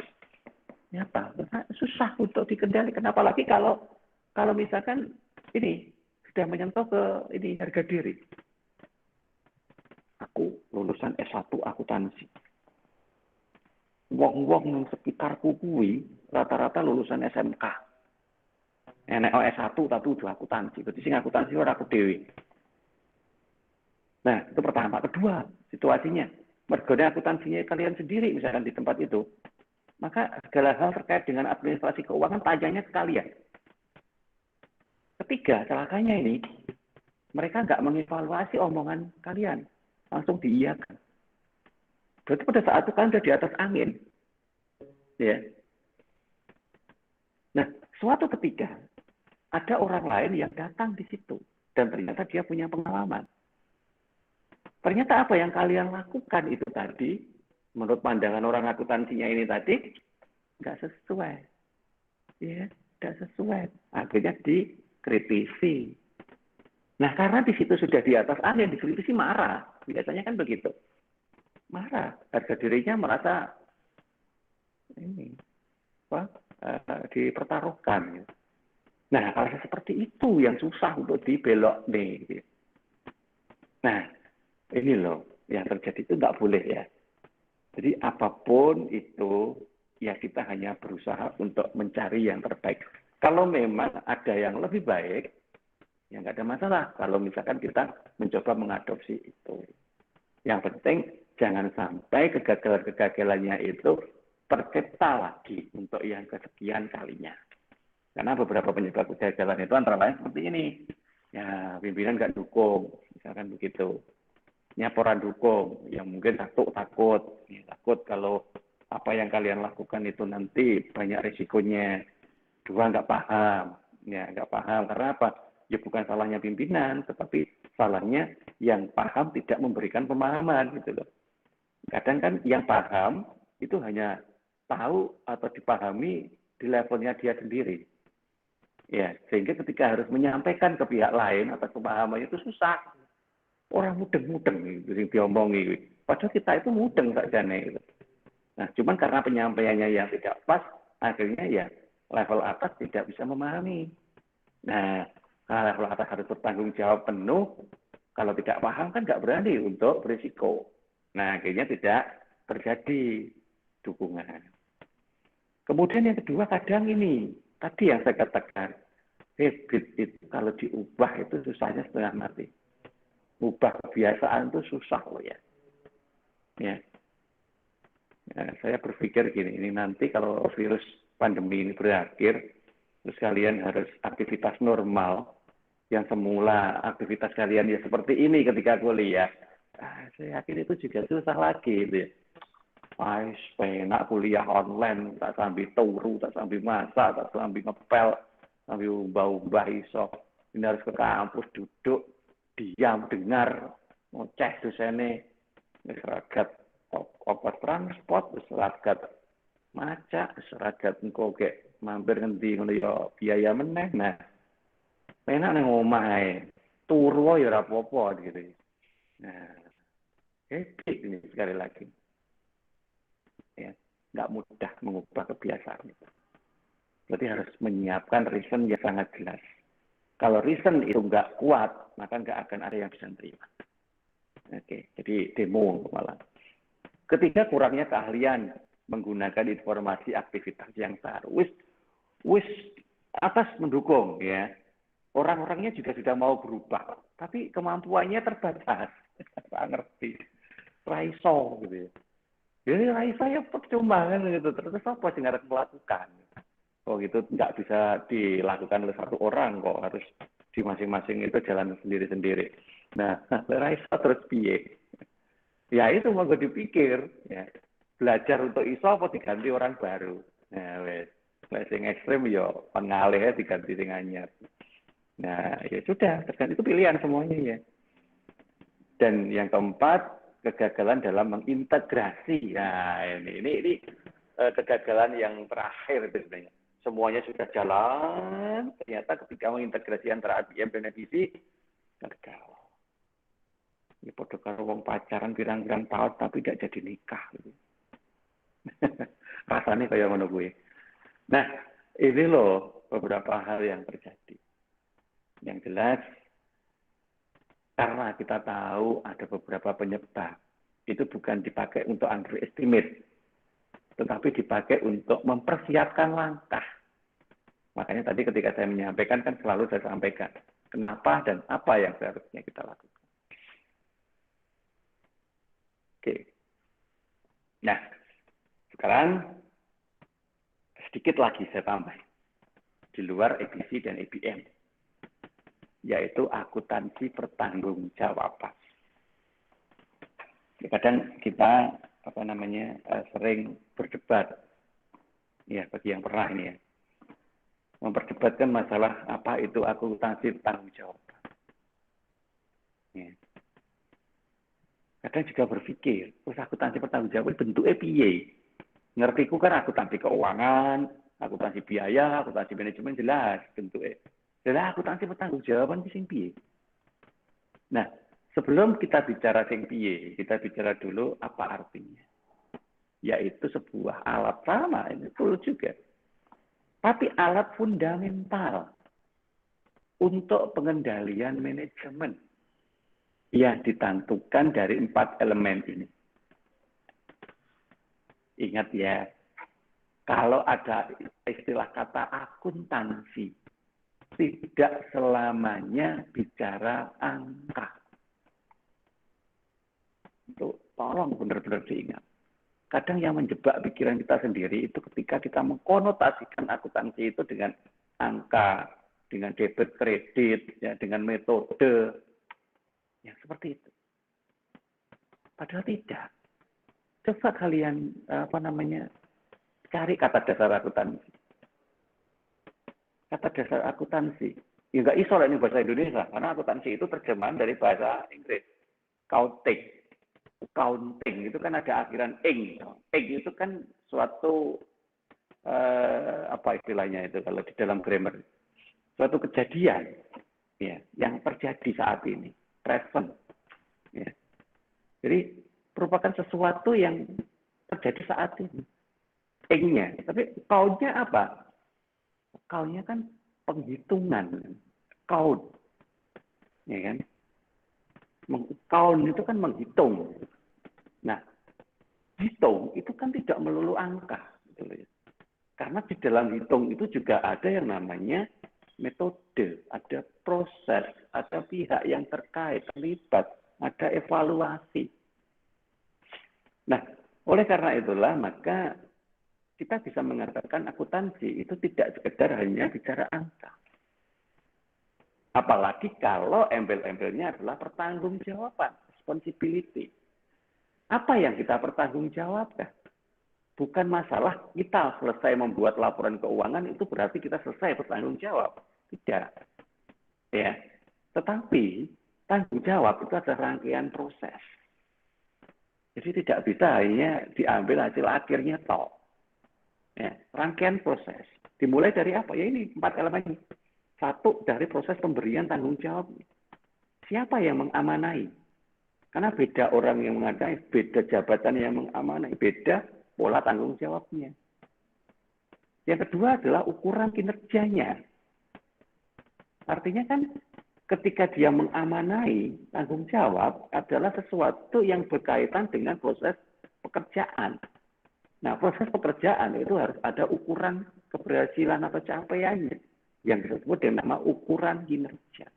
Nyata, susah untuk dikendalikan. Apalagi kalau misalkan ini sudah menyentuh ke ini harga diri. Aku lulusan S1 akuntansi. Wong-wong yang sekitarku kuwi rata-rata lulusan SMK. Enek S1 tapi udah akuntansi. Berarti sing akuntansi ora aku dhewe. Nah, itu pertama. Kedua, situasinya. Mergone akuntansinya kalian sendiri misalkan di tempat itu. Maka segala hal terkait dengan administrasi keuangan tajamnya ke kalian. Ketiga, celakanya ini, mereka nggak mengevaluasi omongan kalian. Langsung diiyakan. Berarti pada saat itu kalian sudah di atas angin. Ya. Nah, suatu ketika, ada orang lain yang datang di situ. Dan ternyata dia punya pengalaman. Ternyata apa yang kalian lakukan itu tadi, menurut pandangan orang akuntansinya ini tadi, nggak sesuai. Ya, nggak sesuai. Akhirnya dikritisi. Nah, karena di situ sudah di atas angin, dikritisi marah. Biasanya kan begitu. Marah. Harga dirinya merasa ini dipertaruhkan. Nah, hal seperti itu yang susah untuk dibelok nih. Nah, ini loh yang terjadi itu nggak boleh ya. Jadi apapun itu ya kita hanya berusaha untuk mencari yang terbaik. Kalau memang ada yang lebih baik, ya nggak ada masalah. Kalau misalkan kita mencoba mengadopsi itu. Yang penting jangan sampai kegagalan-kegagalannya itu tercipta lagi untuk yang kesekian kalinya. Karena beberapa penyebab kegagalan itu antara lain seperti ini. Ya, pimpinan nggak dukung, misalkan begitu. Nyaporan dukung, yang mungkin takut, ya, takut kalau apa yang kalian lakukan itu nanti banyak risikonya. Dua, nggak paham, ya nggak paham. Karena apa? Ya bukan salahnya pimpinan, tetapi salahnya yang paham tidak memberikan pemahaman gitu loh. Kadang kan yang paham itu hanya tahu atau dipahami di levelnya dia sendiri. Ya, sehingga ketika harus menyampaikan ke pihak lain atas pemahamannya itu susah. Orang mudeng-mudeng itu yang diomongi. Padahal kita itu mudeng saja nih. Nah, cuman karena penyampaiannya yang tidak pas, akhirnya ya level atas tidak bisa memahami. Nah, level atas harus bertanggung jawab penuh. Kalau tidak paham kan nggak berani untuk berisiko. Nah, akhirnya tidak terjadi dukungan. Kemudian yang kedua kadang ini, tadi yang saya katakan, habit itu kalau diubah itu susahnya setengah mati. Ubah kebiasaan itu susah loh ya. Ya. Nah, saya berpikir gini, ini nanti kalau virus pandemi ini berakhir, terus kalian harus aktivitas normal, yang semula aktivitas kalian ya seperti ini ketika kuliah, saya yakin itu juga susah lagi gitu ya. Penak kuliah online, tak sambil turu, tak sambil masak, tak sambil ngepel, sambil umbah-umbah iso. Ini harus ke kampus, duduk, diam, dengar, ngoceh dosennya, seragat ongkos transport, seragat maca, seragat engko gek mampir ngendi ngono ya biaya meneh. Nah, enak nang omah ae. Turu ya ora apa-apa gitu. Nah, ini sekali lagi. Ya, nggak mudah mengubah kebiasaan itu. Berarti harus menyiapkan reason yang sangat jelas. Kalau reason itu nggak kuat, maka nggak akan ada yang bisa terima. Oke, jadi demo malah. Ketiga, kurangnya keahlian menggunakan informasi aktivitas yang baru. Wis atas mendukung ya. Orang-orangnya juga sudah mau berubah, tapi kemampuannya terbatas. Saya ngerti. Raiso gitu ya. Jadi Raiso ya percuma kan gitu. Terus apa sih harus melakukan? Oh gitu nggak bisa dilakukan oleh satu orang kok, harus di masing-masing itu jalan sendiri-sendiri. Nah, Raiso terus piye? Ya itu mau gue dipikir, ya belajar untuk iso apa diganti orang baru. Nah, wes sing ekstrim ya pengalih diganti sing anyar. Nah, ya sudah, itu pilihan semuanya ya. Dan yang keempat, kegagalan dalam mengintegrasi. Nah, ini kegagalan yang terakhir sebenarnya. Semuanya sudah jalan, ternyata ketika mengintegrasi antara IBM dan FISI, gagal. Ini podo karo wong pacaran pirang-pirang tahun tapi tidak jadi nikah. Rasanya kayak ngono gue. Nah, ini loh beberapa hal yang terjadi. Yang jelas, karena kita tahu ada beberapa penyebab, itu bukan dipakai untuk underestimate, tetapi dipakai untuk mempersiapkan langkah. Makanya tadi ketika saya menyampaikan, kan selalu saya sampaikan kenapa dan apa yang seharusnya kita lakukan. Oke. Nah, sekarang sedikit lagi saya tambah. Di luar EBC dan EBM. Yaitu akuntansi pertanggungjawaban. Kadang kita sering berdebat. Ya, bagi yang pernah ini ya. Memperdebatkan masalah apa itu akuntansi pertanggungjawaban. Ya. Kadang juga berpikir, terus akuntansi pertanggungjawaban bentuknya piye? Ngertiku kan akuntansi keuangan, akuntansi biaya, akuntansi manajemen jelas bentuknya. Jadi akuntansi pertanggungjawaban sing piye? Nah, sebelum kita bicara sing piye, kita bicara dulu apa artinya. Yaitu sebuah alat sama, ini perlu juga. Tapi alat fundamental untuk pengendalian manajemen. yang ditentukan dari 4 elemen ini. Ingat ya, kalau ada istilah kata akuntansi, tidak selamanya bicara angka. Itu tolong benar-benar diingat. Kadang yang menjebak pikiran kita sendiri itu ketika kita mengkonotasikan akuntansi itu dengan angka, dengan debit kredit, ya, dengan metode, yang seperti itu. Padahal tidak. Coba kalian cari kata dasar akuntansi. Kata dasar akuntansi. Ya nggak iso lah ini bahasa Indonesia, karena akuntansi itu terjemahan dari bahasa Inggris. Counting itu kan ada akhiran ing. Ing itu kan suatu apa istilahnya itu kalau di dalam grammar, suatu kejadian ya yang terjadi saat ini, present ya. Jadi merupakan sesuatu yang terjadi saat ini, ing-nya. Tapi count-nya apa? Count-nya kan penghitungan, count ya kan. Count itu kan menghitung. Nah, hitung itu kan tidak melulu angka, gitu ya. Karena di dalam hitung itu juga ada yang namanya metode, ada proses, ada pihak yang terlibat, ada evaluasi. Nah, oleh karena itulah maka kita bisa mengatakan akuntansi itu tidak sekedar hanya bicara angka. Apalagi kalau embel-embelnya adalah pertanggungjawaban, responsibility. Apa yang kita pertanggungjawabkan? Bukan masalah kita selesai membuat laporan keuangan itu berarti kita selesai bertanggung jawab. Tidak. Ya. Tetapi tanggung jawab itu ada rangkaian proses. Jadi tidak bisa hanya diambil hasil akhirnya toh. Ya, rangkaian proses. Dimulai dari apa? Ya ini 4 elemen. 1 dari proses pemberian tanggung jawab. Siapa yang mengamanai? Karena beda orang yang mengamanai, beda jabatan yang mengamanai, beda pola tanggung jawabnya. Yang kedua adalah ukuran kinerjanya. Artinya kan ketika dia mengamanai tanggung jawab adalah sesuatu yang berkaitan dengan proses pekerjaan. Nah, proses pekerjaan itu harus ada ukuran keberhasilan atau capaiannya yang disebut dengan nama ukuran kinerja.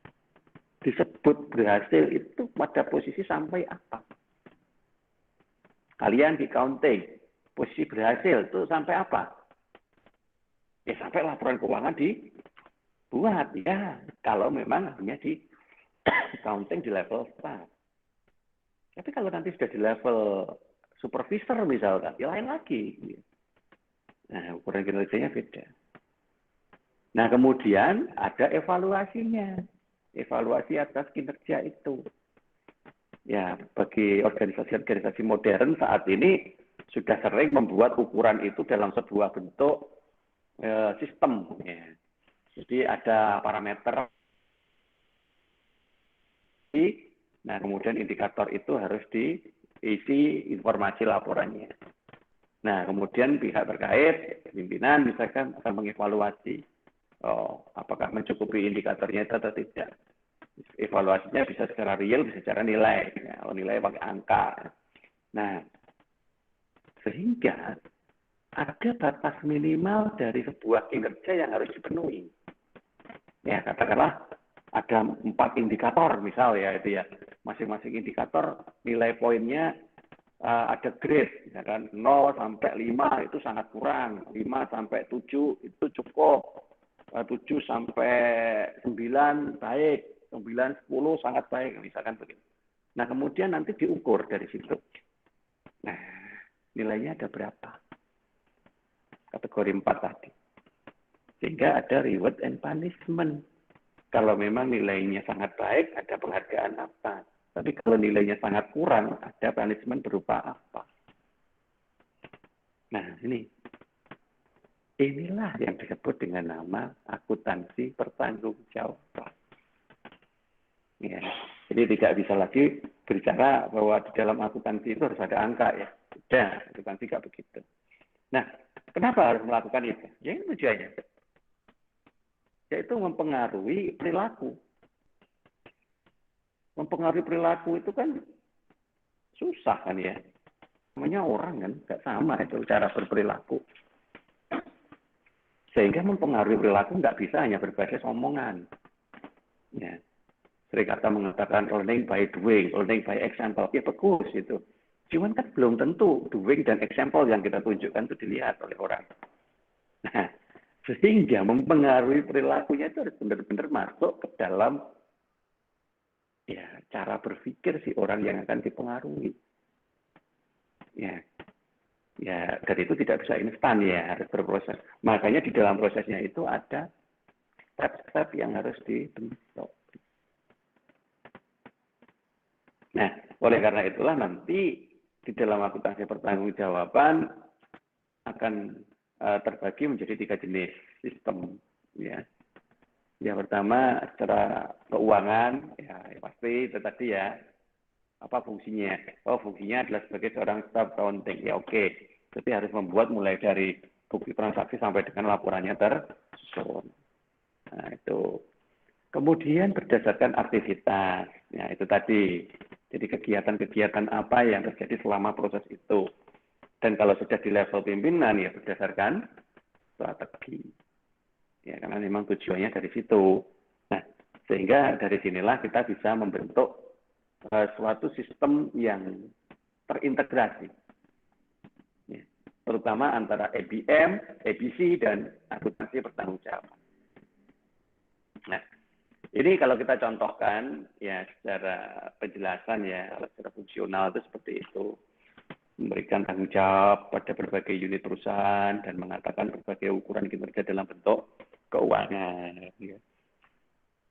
Disebut berhasil itu pada posisi sampai apa? Kalian di counting, posisi berhasil itu sampai apa? Ya sampai laporan keuangan dibuat ya. Kalau memang hanya di counting di level staff. Tapi kalau nanti sudah di level supervisor misalkan, ya lain lagi. Nah, ukuran kinerjanya beda. Nah, kemudian ada evaluasinya. Evaluasi atas kinerja itu. Ya, bagi organisasi-organisasi modern saat ini sudah sering membuat ukuran itu dalam sebuah bentuk sistem. Ya. Jadi ada parameter. Nah, kemudian indikator itu harus diisi informasi laporannya. Nah, kemudian pihak terkait, pimpinan misalkan akan mengevaluasi. Apakah mencukupi indikatornya itu atau tidak. Evaluasinya bisa secara real, bisa secara nilai. Ya, nilai pakai angka. Nah, sehingga ada batas minimal dari sebuah kinerja yang harus dipenuhi. Ya, katakanlah ada 4 indikator misal ya itu ya. Masing-masing indikator nilai poinnya ada grade. Misalkan 0 sampai 5 itu sangat kurang. 5 sampai 7 itu cukup. 7 sampai 9 baik, 9, 10 sangat baik, misalkan begitu. Nah, kemudian nanti diukur dari situ. Nah, nilainya ada berapa? Kategori 4 tadi. Sehingga ada reward and punishment. Kalau memang nilainya sangat baik, ada penghargaan apa. Tapi kalau nilainya sangat kurang, ada punishment berupa apa. Nah, inilah yang disebut dengan nama akuntansi pertanggungjawaban. Ya. Jadi tidak bisa lagi berbicara bahwa di dalam akuntansi itu harus ada angka ya. Tidak, akuntansi tidak begitu. Nah, kenapa harus melakukan itu? Ya ini tujuannya. Yaitu mempengaruhi perilaku. Mempengaruhi perilaku itu kan susah kan ya. Namanya orang kan, nggak sama itu cara berperilaku. Sehingga mempengaruhi perilaku nggak bisa hanya berbasis omongan. Ya. Sering kata mengatakan learning by doing, learning by example. Ya bagus itu. Cuman kan belum tentu doing dan example yang kita tunjukkan itu dilihat oleh orang. Nah, sehingga mempengaruhi perilakunya itu harus benar-benar masuk ke dalam ya cara berpikir si orang yang akan dipengaruhi. Ya, ya, dan itu tidak bisa instan ya, harus berproses. Makanya di dalam prosesnya itu ada step-step yang harus dibentuk. Nah, oleh karena itulah nanti di dalam akuntansi pertanggungjawaban akan terbagi menjadi 3 jenis sistem. Ya, yang pertama secara keuangan, ya pasti itu tadi ya. Apa fungsinya? Oh, fungsinya adalah sebagai seorang staff accounting. Ya oke. Jadi harus membuat mulai dari bukti transaksi sampai dengan laporannya tersusun. Nah, itu. Kemudian berdasarkan aktivitas. Ya, itu tadi. Jadi kegiatan-kegiatan apa yang terjadi selama proses itu. Dan kalau sudah di level pimpinan, ya berdasarkan strategi. Ya, karena memang tujuannya dari situ. Nah, sehingga dari sinilah kita bisa membentuk suatu sistem yang terintegrasi. Ya, terutama antara EBM, EBC, dan akuntansi pertanggungjawaban. Nah, ini kalau kita contohkan ya secara penjelasan ya, secara fungsional itu seperti itu. Memberikan tanggung jawab pada berbagai unit perusahaan dan mengatakan berbagai ukuran kinerja dalam bentuk keuangan. Ya.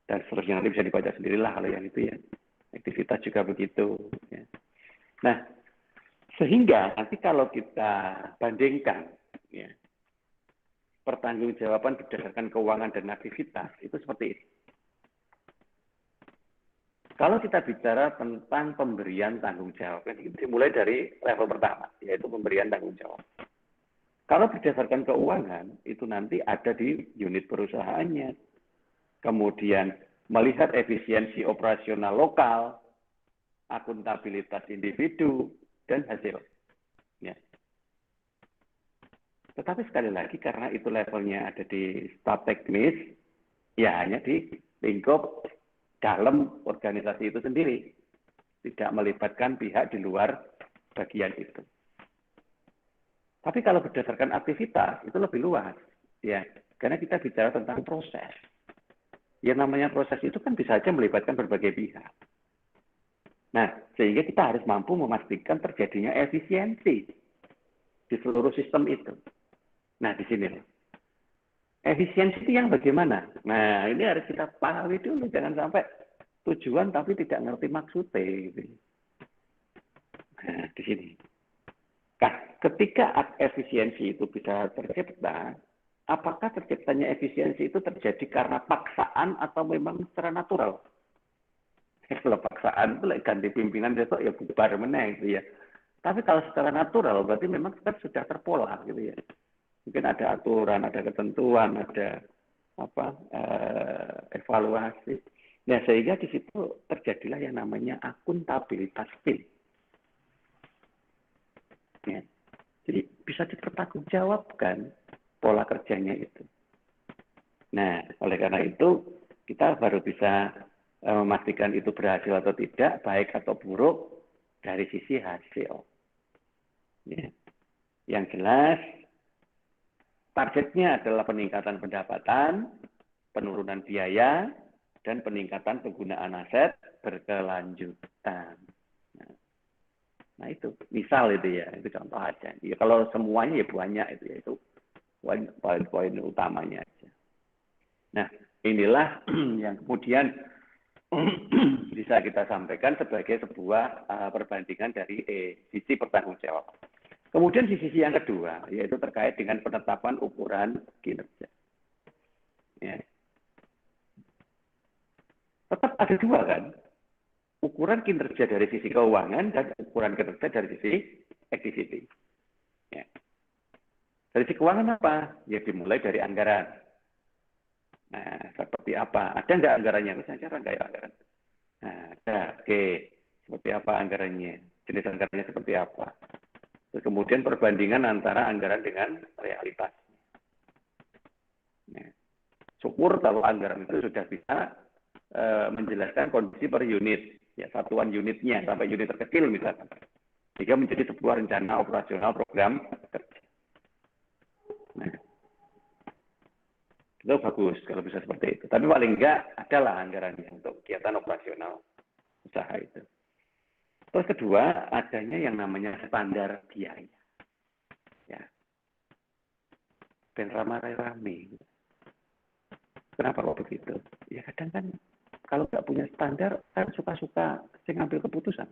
Dan seterusnya nanti bisa dibaca sendirilah kalau yang itu ya. Aktivitas juga begitu. Ya. Nah, sehingga nanti kalau kita bandingkan ya, pertanggungjawaban berdasarkan keuangan dan aktivitas itu seperti ini. Kalau kita bicara tentang pemberian tanggung jawab, itu dimulai dari level pertama, yaitu pemberian tanggung jawab. Kalau berdasarkan keuangan, itu nanti ada di unit perusahaannya. Kemudian melihat efisiensi operasional lokal, akuntabilitas individu, dan hasil. Ya. Tetapi sekali lagi, karena itu levelnya ada di staf teknis, ya hanya di lingkup dalam organisasi itu sendiri, tidak melibatkan pihak di luar bagian itu. Tapi kalau berdasarkan aktivitas itu lebih luas, ya, karena kita bicara tentang proses. Yang namanya proses itu kan bisa saja melibatkan berbagai pihak. Nah, sehingga kita harus mampu memastikan terjadinya efisiensi di seluruh sistem itu. Nah, di sini. Efisiensi itu yang bagaimana? Nah, ini harus kita pahami dulu. Jangan sampai tujuan tapi tidak ngerti maksudnya. Gitu. Nah, di sini. Nah, ketika efisiensi itu bisa tercipta, apakah terciptanya efisiensi itu terjadi karena paksaan atau memang secara natural? Kalau paksaan itu ganti pimpinan besok ya bubar meneng gitu ya. Tapi kalau secara natural berarti memang kan sudah terpola gitu ya. Mungkin ada aturan, ada ketentuan, ada evaluasi. Nah, sehingga di situ terjadilah yang namanya akuntabilitas tim. Ya. Jadi bisa dipertanggungjawabkan pola kerjanya itu. Nah, oleh karena itu kita baru bisa memastikan itu berhasil atau tidak, baik atau buruk dari sisi hasil. Ya. Yang jelas targetnya adalah peningkatan pendapatan, penurunan biaya, dan peningkatan penggunaan aset berkelanjutan. Nah itu, misal itu ya, itu contoh aja. Ya, kalau semuanya ya banyak itu ya, itu poin-poin utamanya aja. Nah, inilah yang kemudian bisa kita sampaikan sebagai sebuah perbandingan dari sisi pertanggungjawaban. Kemudian di sisi yang kedua, yaitu terkait dengan penetapan ukuran kinerja. Ya. Tetap ada dua kan, ukuran kinerja dari sisi keuangan dan ukuran kinerja dari sisi activity. Ya. Dari sisi keuangan apa? Ya dimulai dari anggaran. Nah, seperti apa? Ada nggak anggarannya? Misalnya cara nggak anggaran. Nah, oke, seperti apa anggarannya, jenis anggarannya seperti apa. Terus kemudian perbandingan antara anggaran dengan realitas. Nah, syukur kalau anggaran itu sudah bisa menjelaskan kondisi per unit, ya satuan unitnya sampai unit terkecil misalkan, sehingga menjadi sebuah rencana operasional program kerja. Nah, itu bagus kalau bisa seperti itu. Tapi paling enggak adalah anggarannya untuk kegiatan operasional usaha itu. Terus kedua, adanya yang namanya standar biaya. Ya, dan ramai-ramai. Kenapa kok begitu? Ya kadang kan kalau nggak punya standar kan suka-suka saya ngambil keputusan.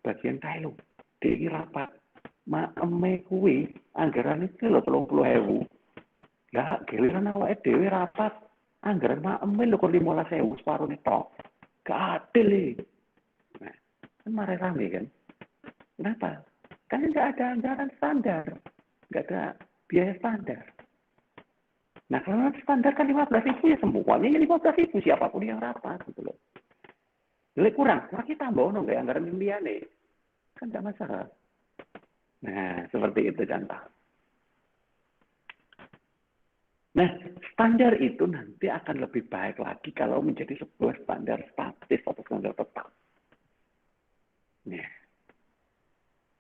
Bagian kae lho, iki rapat. Eme kuwi anggaran iki lho 30.000. Lah giliran awake dhewe rapat anggaran eme lho kok 15.000 separuh tok. Gak adil iki. Nah, kan marah rame kan? Kenapa? Kan nggak ada anggaran standar, nggak ada biaya standar. Nah, kalau standar kan 15.000 ya semuanya 15.000 siapapun yang rapat gitu loh. Jadi kurang kita tambah nggak anggaran liyane. Kan nggak masalah. Nah, seperti itu contoh. Nah, standar itu nanti akan lebih baik lagi kalau menjadi sebuah standar statis atau standar tetap. Nah,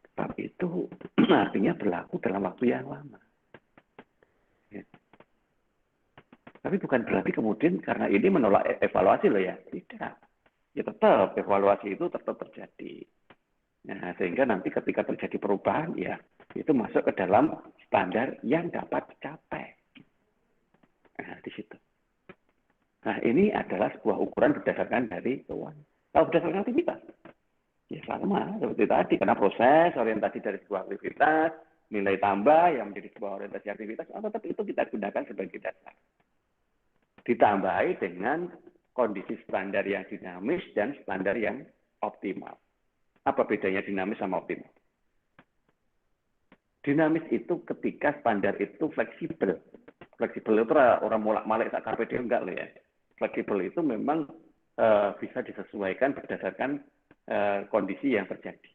tetap itu artinya berlaku dalam waktu yang lama. Ya. Tapi bukan berarti kemudian karena ini menolak evaluasi loh ya. Tidak. Ya tetap evaluasi itu tetap terjadi. Nah, sehingga nanti ketika terjadi perubahan ya itu masuk ke dalam standar yang dapat dicapai. Nah, di situ. Nah, ini adalah sebuah ukuran berdasarkan dari keuangan. Kalau berdasarkan aktivitas, ya sama seperti tadi. Karena proses, orientasi dari sebuah aktivitas, nilai tambah yang menjadi sebuah orientasi aktivitas, tetap itu kita gunakan sebagai dasar. Ditambahi dengan kondisi standar yang dinamis dan standar yang optimal. Apa bedanya dinamis sama optimal? Dinamis itu ketika standar itu fleksibel. Fleksibel itu orang molak-malik tak KPD enggak loh ya. Fleksibel itu memang bisa disesuaikan berdasarkan kondisi yang terjadi.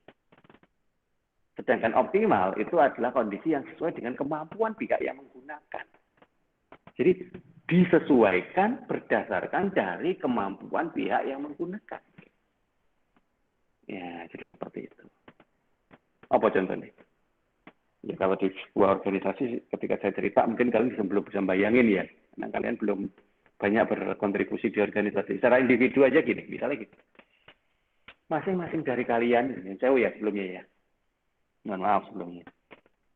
Sedangkan optimal itu adalah kondisi yang sesuai dengan kemampuan pihak yang menggunakan. Jadi disesuaikan berdasarkan dari kemampuan pihak yang menggunakan. Ya, jadi seperti itu. Apa contohnya? Ya kalau di sebuah organisasi ketika saya cerita mungkin kalian belum bisa bayangin ya. Karena kalian belum banyak berkontribusi di organisasi. Secara individu aja gini, misalnya gitu. Masing-masing dari kalian, saya ya sebelumnya ya. Mohon maaf sebelumnya.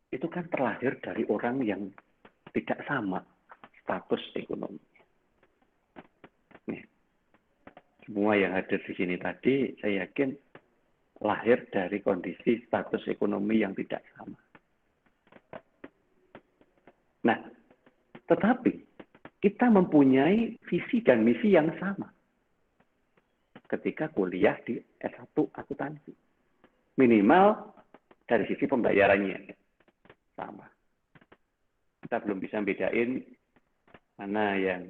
Itu kan terlahir dari orang yang tidak sama status ekonomi. Nih, semua yang hadir di sini tadi, saya yakin lahir dari kondisi status ekonomi yang tidak sama. Nah, tetapi kita mempunyai visi dan misi yang sama ketika kuliah di S1 akuntansi. Minimal dari sisi pembayarannya sama. Kita belum bisa bedain mana yang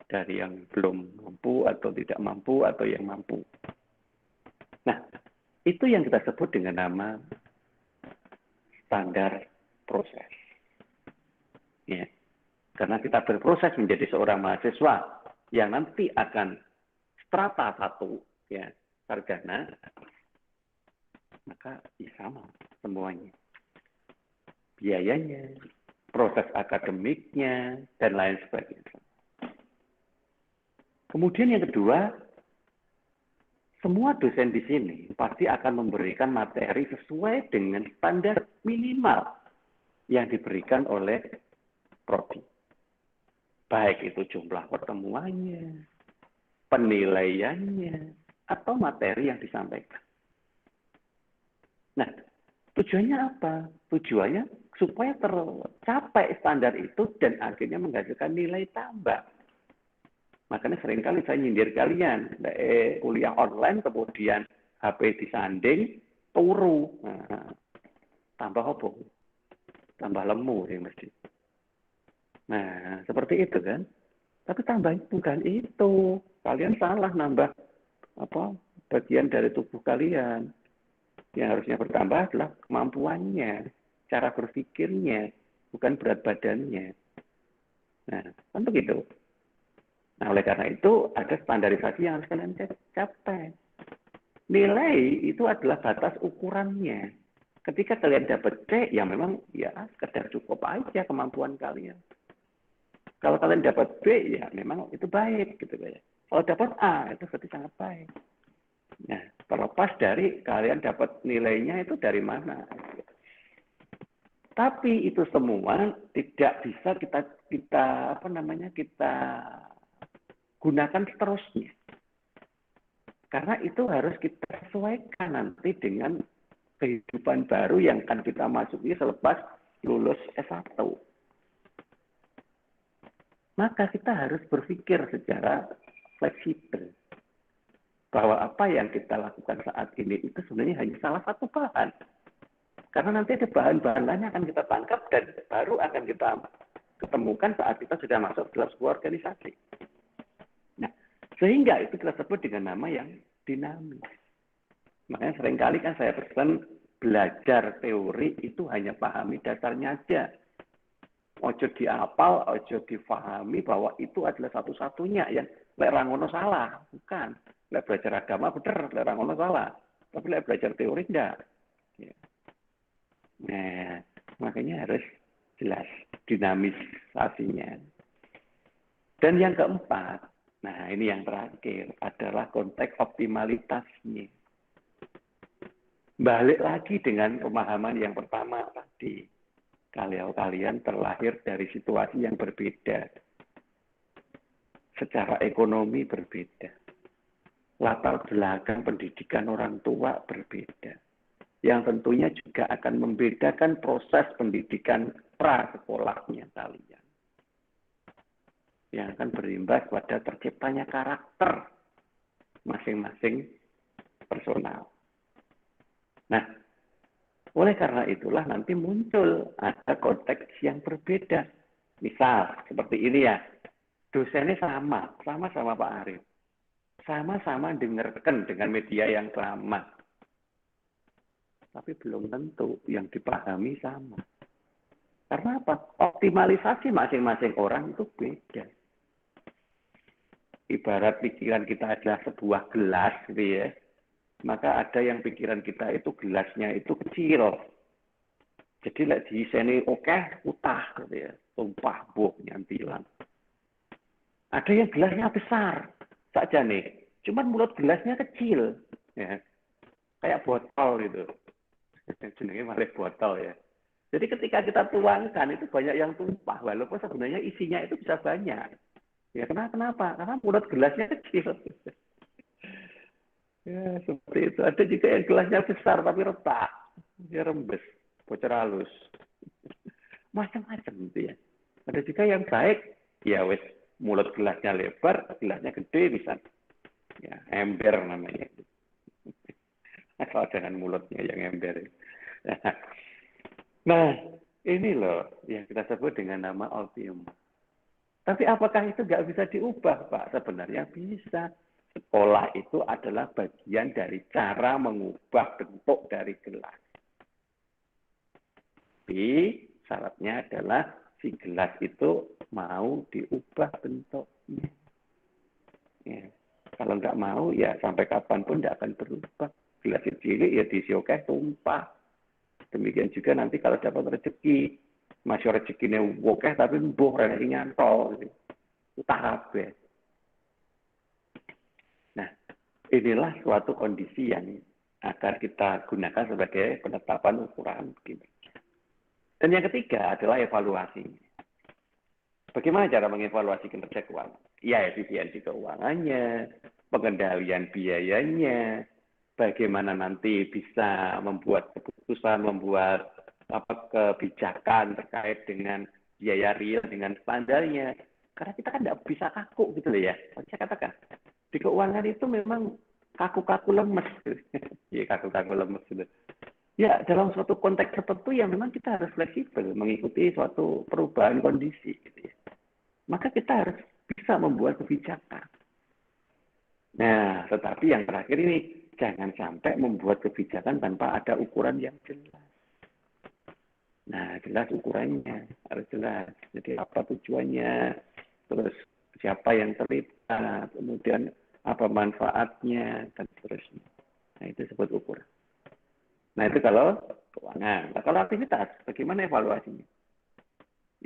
dari yang belum mampu atau tidak mampu atau yang mampu. Nah, itu yang kita sebut dengan nama standar proses. Ya. Karena kita berproses menjadi seorang mahasiswa yang nanti akan strata 1, ya, sarjana, maka ya sama semuanya. Biayanya, proses akademiknya, dan lain sebagainya. Kemudian yang kedua, semua dosen di sini pasti akan memberikan materi sesuai dengan standar minimal yang diberikan oleh prodi. Baik itu jumlah pertemuannya, penilaiannya, atau materi yang disampaikan. Nah, tujuannya apa? Tujuannya supaya tercapai standar itu dan akhirnya menghasilkan nilai tambah. Makanya seringkali saya nyindir kalian, kuliah online kemudian HP disanding, turu. Nah, tambah apa? Tambah lemu ya mesti. Nah, seperti itu kan. Tapi tambah bukan itu. Kalian salah nambah bagian dari tubuh kalian. Yang harusnya bertambah adalah kemampuannya, cara berpikirnya, bukan berat badannya. Nah, kan begitu. Nah, oleh karena itu ada standarisasi yang harus kalian capai. Nilai itu adalah batas ukurannya. Ketika kalian dapat C, ya memang ya sekedar cukup aja kemampuan kalian. Kalau kalian dapat B, ya memang itu baik gitu ya. Kalau dapat A, itu berarti sangat baik. Nah, terlepas dari kalian dapat nilainya itu dari mana. Tapi itu semua tidak bisa kita gunakan seterusnya. Karena itu harus kita sesuaikan nanti dengan kehidupan baru yang akan kita masuki selepas lulus S1. Maka kita harus berpikir secara fleksibel bahwa apa yang kita lakukan saat ini itu sebenarnya hanya salah satu bahan. Karena nanti ada bahan-bahan lain yang akan kita tangkap dan baru akan kita ketemukan saat kita sudah masuk dalam sebuah organisasi. Nah, sehingga itu kita sebut dengan nama yang dinamis. Makanya seringkali kan saya pesan belajar teori itu hanya pahami dasarnya aja. Ojo diapal, ojo difahami bahwa itu adalah satu-satunya yang lek rangono salah, bukan. Lek belajar agama bener, lek rangono salah. Tapi lek belajar teori enggak. Ya. Nah, makanya harus jelas dinamisasinya. Dan yang keempat, nah ini yang terakhir adalah konteks optimalitasnya. Balik lagi dengan pemahaman yang pertama tadi. Kalian terlahir dari situasi yang berbeda. Secara ekonomi berbeda. Latar belakang pendidikan orang tua berbeda. Yang tentunya juga akan membedakan proses pendidikan prasekolahnya kalian. Yang akan berimbas pada terciptanya karakter masing-masing personal. Nah, oleh karena itulah nanti muncul ada konteks yang berbeda. Misal, seperti ini ya, dosennya sama Pak Arif. Sama-sama dengarkan dengan media yang sama. Tapi belum tentu yang dipahami sama. Karena apa? Optimalisasi masing-masing orang itu beda. Ibarat pikiran kita adalah sebuah gelas, gitu ya. Maka ada yang pikiran kita itu gelasnya itu kecil. Jadi lek diiseni oke, utah, gitu ya. Tumpah, buh, nyantilan. Ada yang gelasnya besar, saja nih. Cuman mulut gelasnya kecil, ya. Kayak botol gitu. Jenenge malah botol ya. Jadi ketika kita tuangkan itu banyak yang tumpah, walaupun sebenarnya isinya itu bisa banyak. Ya kenapa? Karena mulut gelasnya kecil. Ya seperti itu. Ada juga yang gelasnya besar tapi retak, dia rembes, bocor halus, macam-macam gitu ya. Ada juga yang baik, ya wes mulut gelasnya lebar, gelasnya gede bisa, ya ember namanya. Asal dengan mulutnya yang ember. Nah, ini loh yang kita sebut dengan nama ultimum. Tapi apakah itu nggak bisa diubah, Pak? Sebenarnya bisa. Sekolah itu adalah bagian dari cara mengubah bentuk dari gelas. Tapi syaratnya adalah si gelas itu mau diubah bentuknya. Ya. Kalau nggak mau, ya sampai kapanpun nggak akan berubah. Gelas cilik ya diisi oke tumpah. Demikian juga nanti kalau dapat rezeki, masih rezekinya oke tapi mbuh rezeki nyantol. Itu kabeh. Nah, inilah suatu kondisi yang akan kita gunakan sebagai penetapan ukuran kinerja. Dan yang ketiga adalah evaluasi. Bagaimana cara mengevaluasi kinerja keuangan? Ya, efisiensi keuangannya, pengendalian biayanya, bagaimana nanti bisa membuat keputusan, membuat kebijakan terkait dengan biaya real, dengan standarnya. Karena kita kan tidak bisa kaku gitu loh ya. Saya katakan, di keuangan itu memang kaku-kaku lemes. Ya, kaku-kaku lemes gitu. Ya, dalam suatu konteks tertentu yang memang kita harus fleksibel, mengikuti suatu perubahan kondisi. Gitu ya. Maka kita harus bisa membuat kebijakan. Nah, tetapi yang terakhir ini, jangan sampai membuat kebijakan tanpa ada ukuran yang jelas. Nah, jelas ukurannya, harus jelas. Jadi apa tujuannya, terus siapa yang terlibat, kemudian apa manfaatnya, dan seterusnya. Nah, itu disebut ukuran. Nah, itu kalau keuangan. Nah, kalau aktivitas, bagaimana evaluasinya?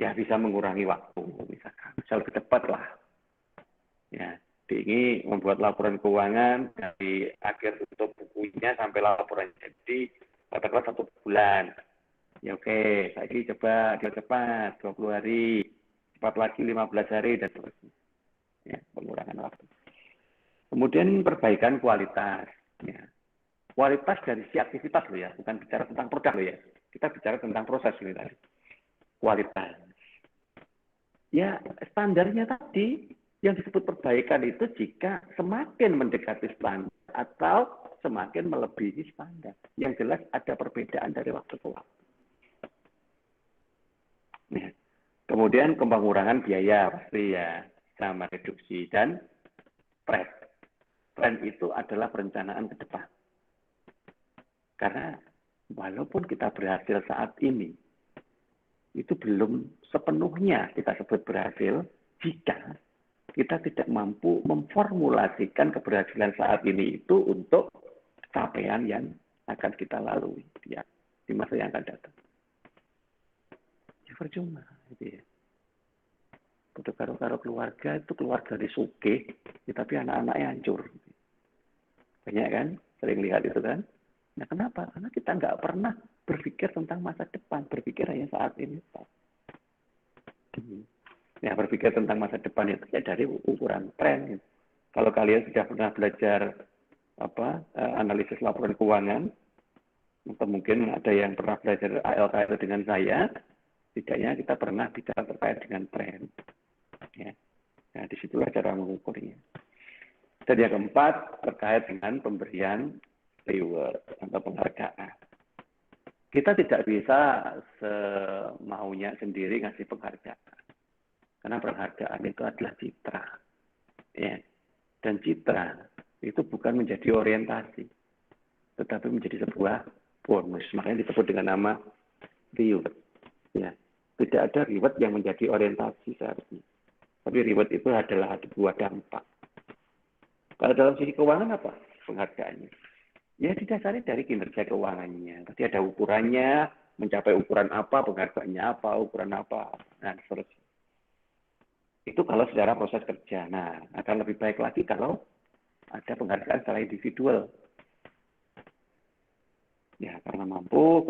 Ya, bisa mengurangi waktu, misalkan. Bisa lebih cepat lah. Ya, ini membuat laporan keuangan dari akhir tutup bukunya sampai laporan jadi katakanlah 1 bulan. Ya oke, lagi coba dia cepat 20 hari, cepat lagi 15 hari dan seterusnya. Ya, pengurangan waktu. Kemudian perbaikan kualitas. Ya. Kualitas dari si aktivitas loh ya, bukan bicara tentang produk loh ya. Kita bicara tentang proses ini tadi. Kualitas. Ya, standarnya tadi yang disebut perbaikan itu jika semakin mendekati standar atau semakin melebihi standar. Yang jelas ada perbedaan dari waktu ke waktu. Nah, kemudian pengurangan biaya pasti ya, sama reduksi dan plan. Plan itu adalah perencanaan ke depan. Karena walaupun kita berhasil saat ini, itu belum sepenuhnya kita sebut berhasil jika kita tidak mampu memformulasikan keberhasilan saat ini itu untuk capaian yang akan kita lalui ya, di masa yang akan datang. Ya percuma. Gitu ya. Butuh karo-karo keluarga itu keluarga disuke, ya, tapi anak-anaknya hancur. Banyak kan? Sering lihat itu kan? Nah kenapa? Karena kita nggak pernah berpikir tentang masa depan, berpikir hanya saat ini. Ya berpikir tentang masa depan itu ya dari ukuran tren. Kalau kalian sudah pernah belajar analisis laporan keuangan, atau mungkin ada yang pernah belajar ALKL dengan saya, setidaknya kita pernah bicara terkait dengan tren. Ya. Nah, disitulah cara mengukurnya. Dan yang keempat, terkait dengan pemberian reward atau penghargaan. Kita tidak bisa semaunya sendiri ngasih penghargaan. Karena penghargaan itu adalah citra. Ya. Dan citra itu bukan menjadi orientasi, tetapi menjadi sebuah bonus. Makanya disebut dengan nama reward. Ya. Tidak ada reward yang menjadi orientasi seharusnya. Tapi reward itu adalah sebuah dampak. Kalau dalam sisi keuangan apa penghargaannya? Ya didasari dari kinerja keuangannya. Tadi ada ukurannya, mencapai ukuran apa, penghargaannya apa, ukuran apa, dan seterusnya. Itu kalau secara proses kerja. Nah, akan lebih baik lagi kalau ada penghargaan secara individual. Ya, karena mampu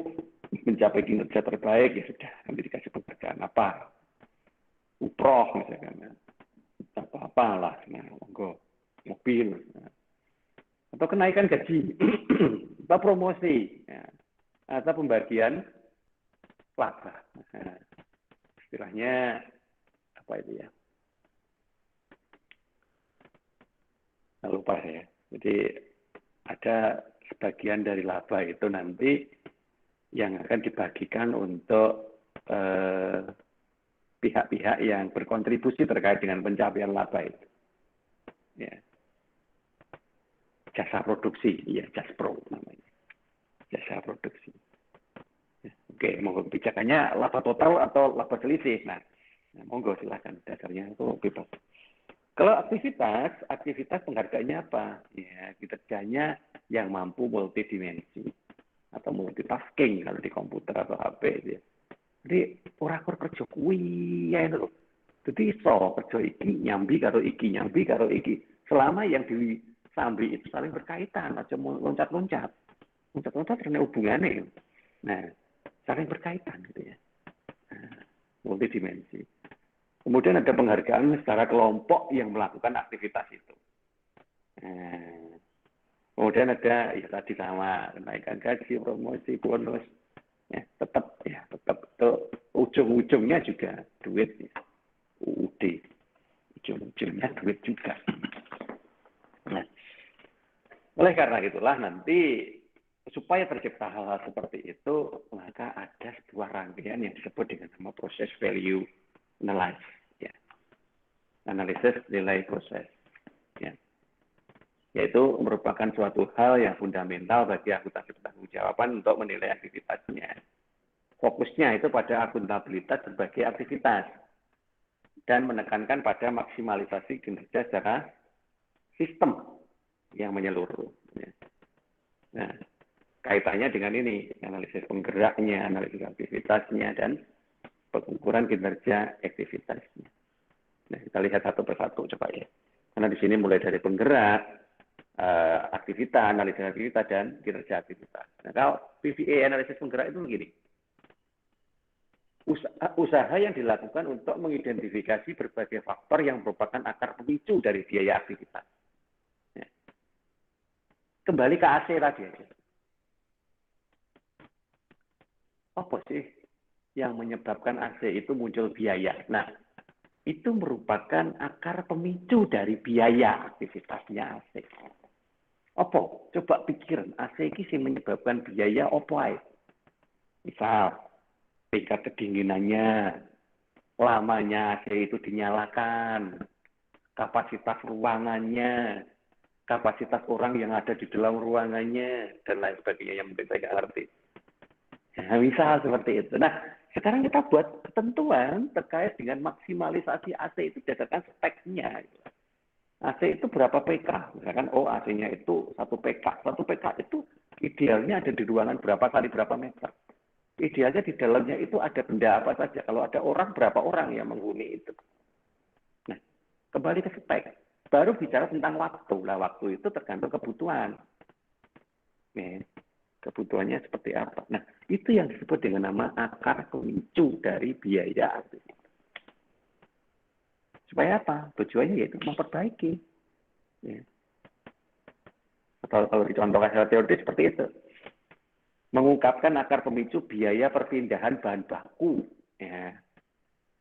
mencapai kinerja terbaik, ya sudah, nanti dikasih penghargaan apa. Uproh misalkan. Apa-apalah, nah, monggo. Mobil. Nah. Atau kenaikan gaji. Atau promosi. Ya. Atau pembagian laba. Nah, istilahnya, apa itu ya? Lupa ya. Jadi ada sebagian dari laba itu nanti yang akan dibagikan untuk pihak-pihak yang berkontribusi terkait dengan pencapaian laba itu. Ya. Jasa produksi, ya Jaspro namanya. Jasa produksi. Ya. Oke, monggo kebijakannya laba total atau laba selisih. Nah monggo silakan, dasarnya itu bebas. Kalau aktivitas penghargaannya apa? Ya, kinerjanya yang mampu multidimensi atau multitasking kalau di komputer atau HP. Ya. Jadi ora-ora kerja kuwi ya itu loh. Jadi iso kerja iki nyambi karo iki. Selama yang disambi itu saling berkaitan, aja loncat-loncat. Loncat-loncat karena hubungannya. Nah, saling berkaitan gitu ya. Nah, multidimensi. Kemudian ada penghargaan secara kelompok yang melakukan aktivitas itu. Nah, kemudian ada ya tadi sama kenaikan gaji, promosi, bonus. Ya, tetap itu ujung-ujungnya juga duit. Ya. Ujung-ujungnya duit juga. Nah, oleh karena itulah nanti supaya tercipta hal-hal seperti itu, maka ada sebuah rangkaian yang disebut dengan nama proses value analysis. Ya. Analisis nilai proses. Ya. Yaitu merupakan suatu hal yang fundamental bagi akuntansi pertanggungjawaban untuk menilai aktivitasnya. Fokusnya itu pada akuntabilitas sebagai aktivitas dan menekankan pada maksimalisasi kinerja secara sistem yang menyeluruh. Nah, kaitannya dengan ini, analisis penggeraknya, analisis aktivitasnya, dan pengukuran kinerja aktivitasnya. Nah, kita lihat satu persatu coba ya. Karena di sini mulai dari penggerak, aktivitas, analisis aktivitas, dan kinerja aktivitas. Nah, kalau PVA analisis penggerak itu begini. Usaha yang dilakukan untuk mengidentifikasi berbagai faktor yang merupakan akar pemicu dari biaya aktivitas. Ya. Kembali ke AC tadi aja. Apa sih yang menyebabkan AC itu muncul biaya? Nah, itu merupakan akar pemicu dari biaya aktivitasnya AC. Apa? Coba pikirin, AC ini sih menyebabkan biaya apa? Misal, tingkat kedinginannya, lamanya AC itu dinyalakan, kapasitas ruangannya, kapasitas orang yang ada di dalam ruangannya, dan lain sebagainya yang mungkin saya nggak ngerti. Nah, misal seperti itu. Nah, sekarang kita buat ketentuan terkait dengan maksimalisasi AC itu berdasarkan speknya. AC itu berapa PK? Misalkan, AC-nya itu 1 PK. 1 PK itu idealnya ada di ruangan berapa kali berapa meter. Idealnya di dalamnya itu ada benda apa saja. Kalau ada orang, berapa orang yang menghuni itu. Nah, kembali ke spek. Baru bicara tentang waktu. Lah, waktu itu tergantung kebutuhan. Nih, kebutuhannya seperti apa. Nah, itu yang disebut dengan nama akar pemicu dari biaya aktivitas. Supaya apa? Tujuannya yaitu memperbaiki. Ya. Atau kalau dicontohkan secara teori seperti itu. Mengungkapkan akar pemicu biaya perpindahan bahan baku. Ya.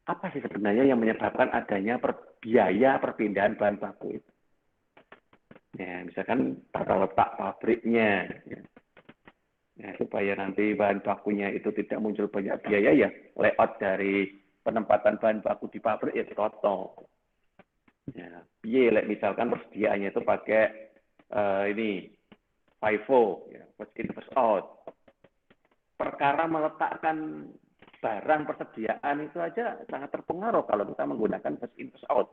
Apa sih sebenarnya yang menyebabkan adanya biaya perpindahan bahan baku itu? Ya, misalkan tata letak pabriknya. Ya. Ya, supaya nanti bahan bakunya itu tidak muncul banyak biaya, ya layout dari penempatan bahan baku di pabrik ya ditoto. Ya, misalkan persediaannya itu pakai ini FIFO, ya, first in first out. Perkara meletakkan barang persediaan itu aja sangat terpengaruh kalau kita menggunakan first in first out.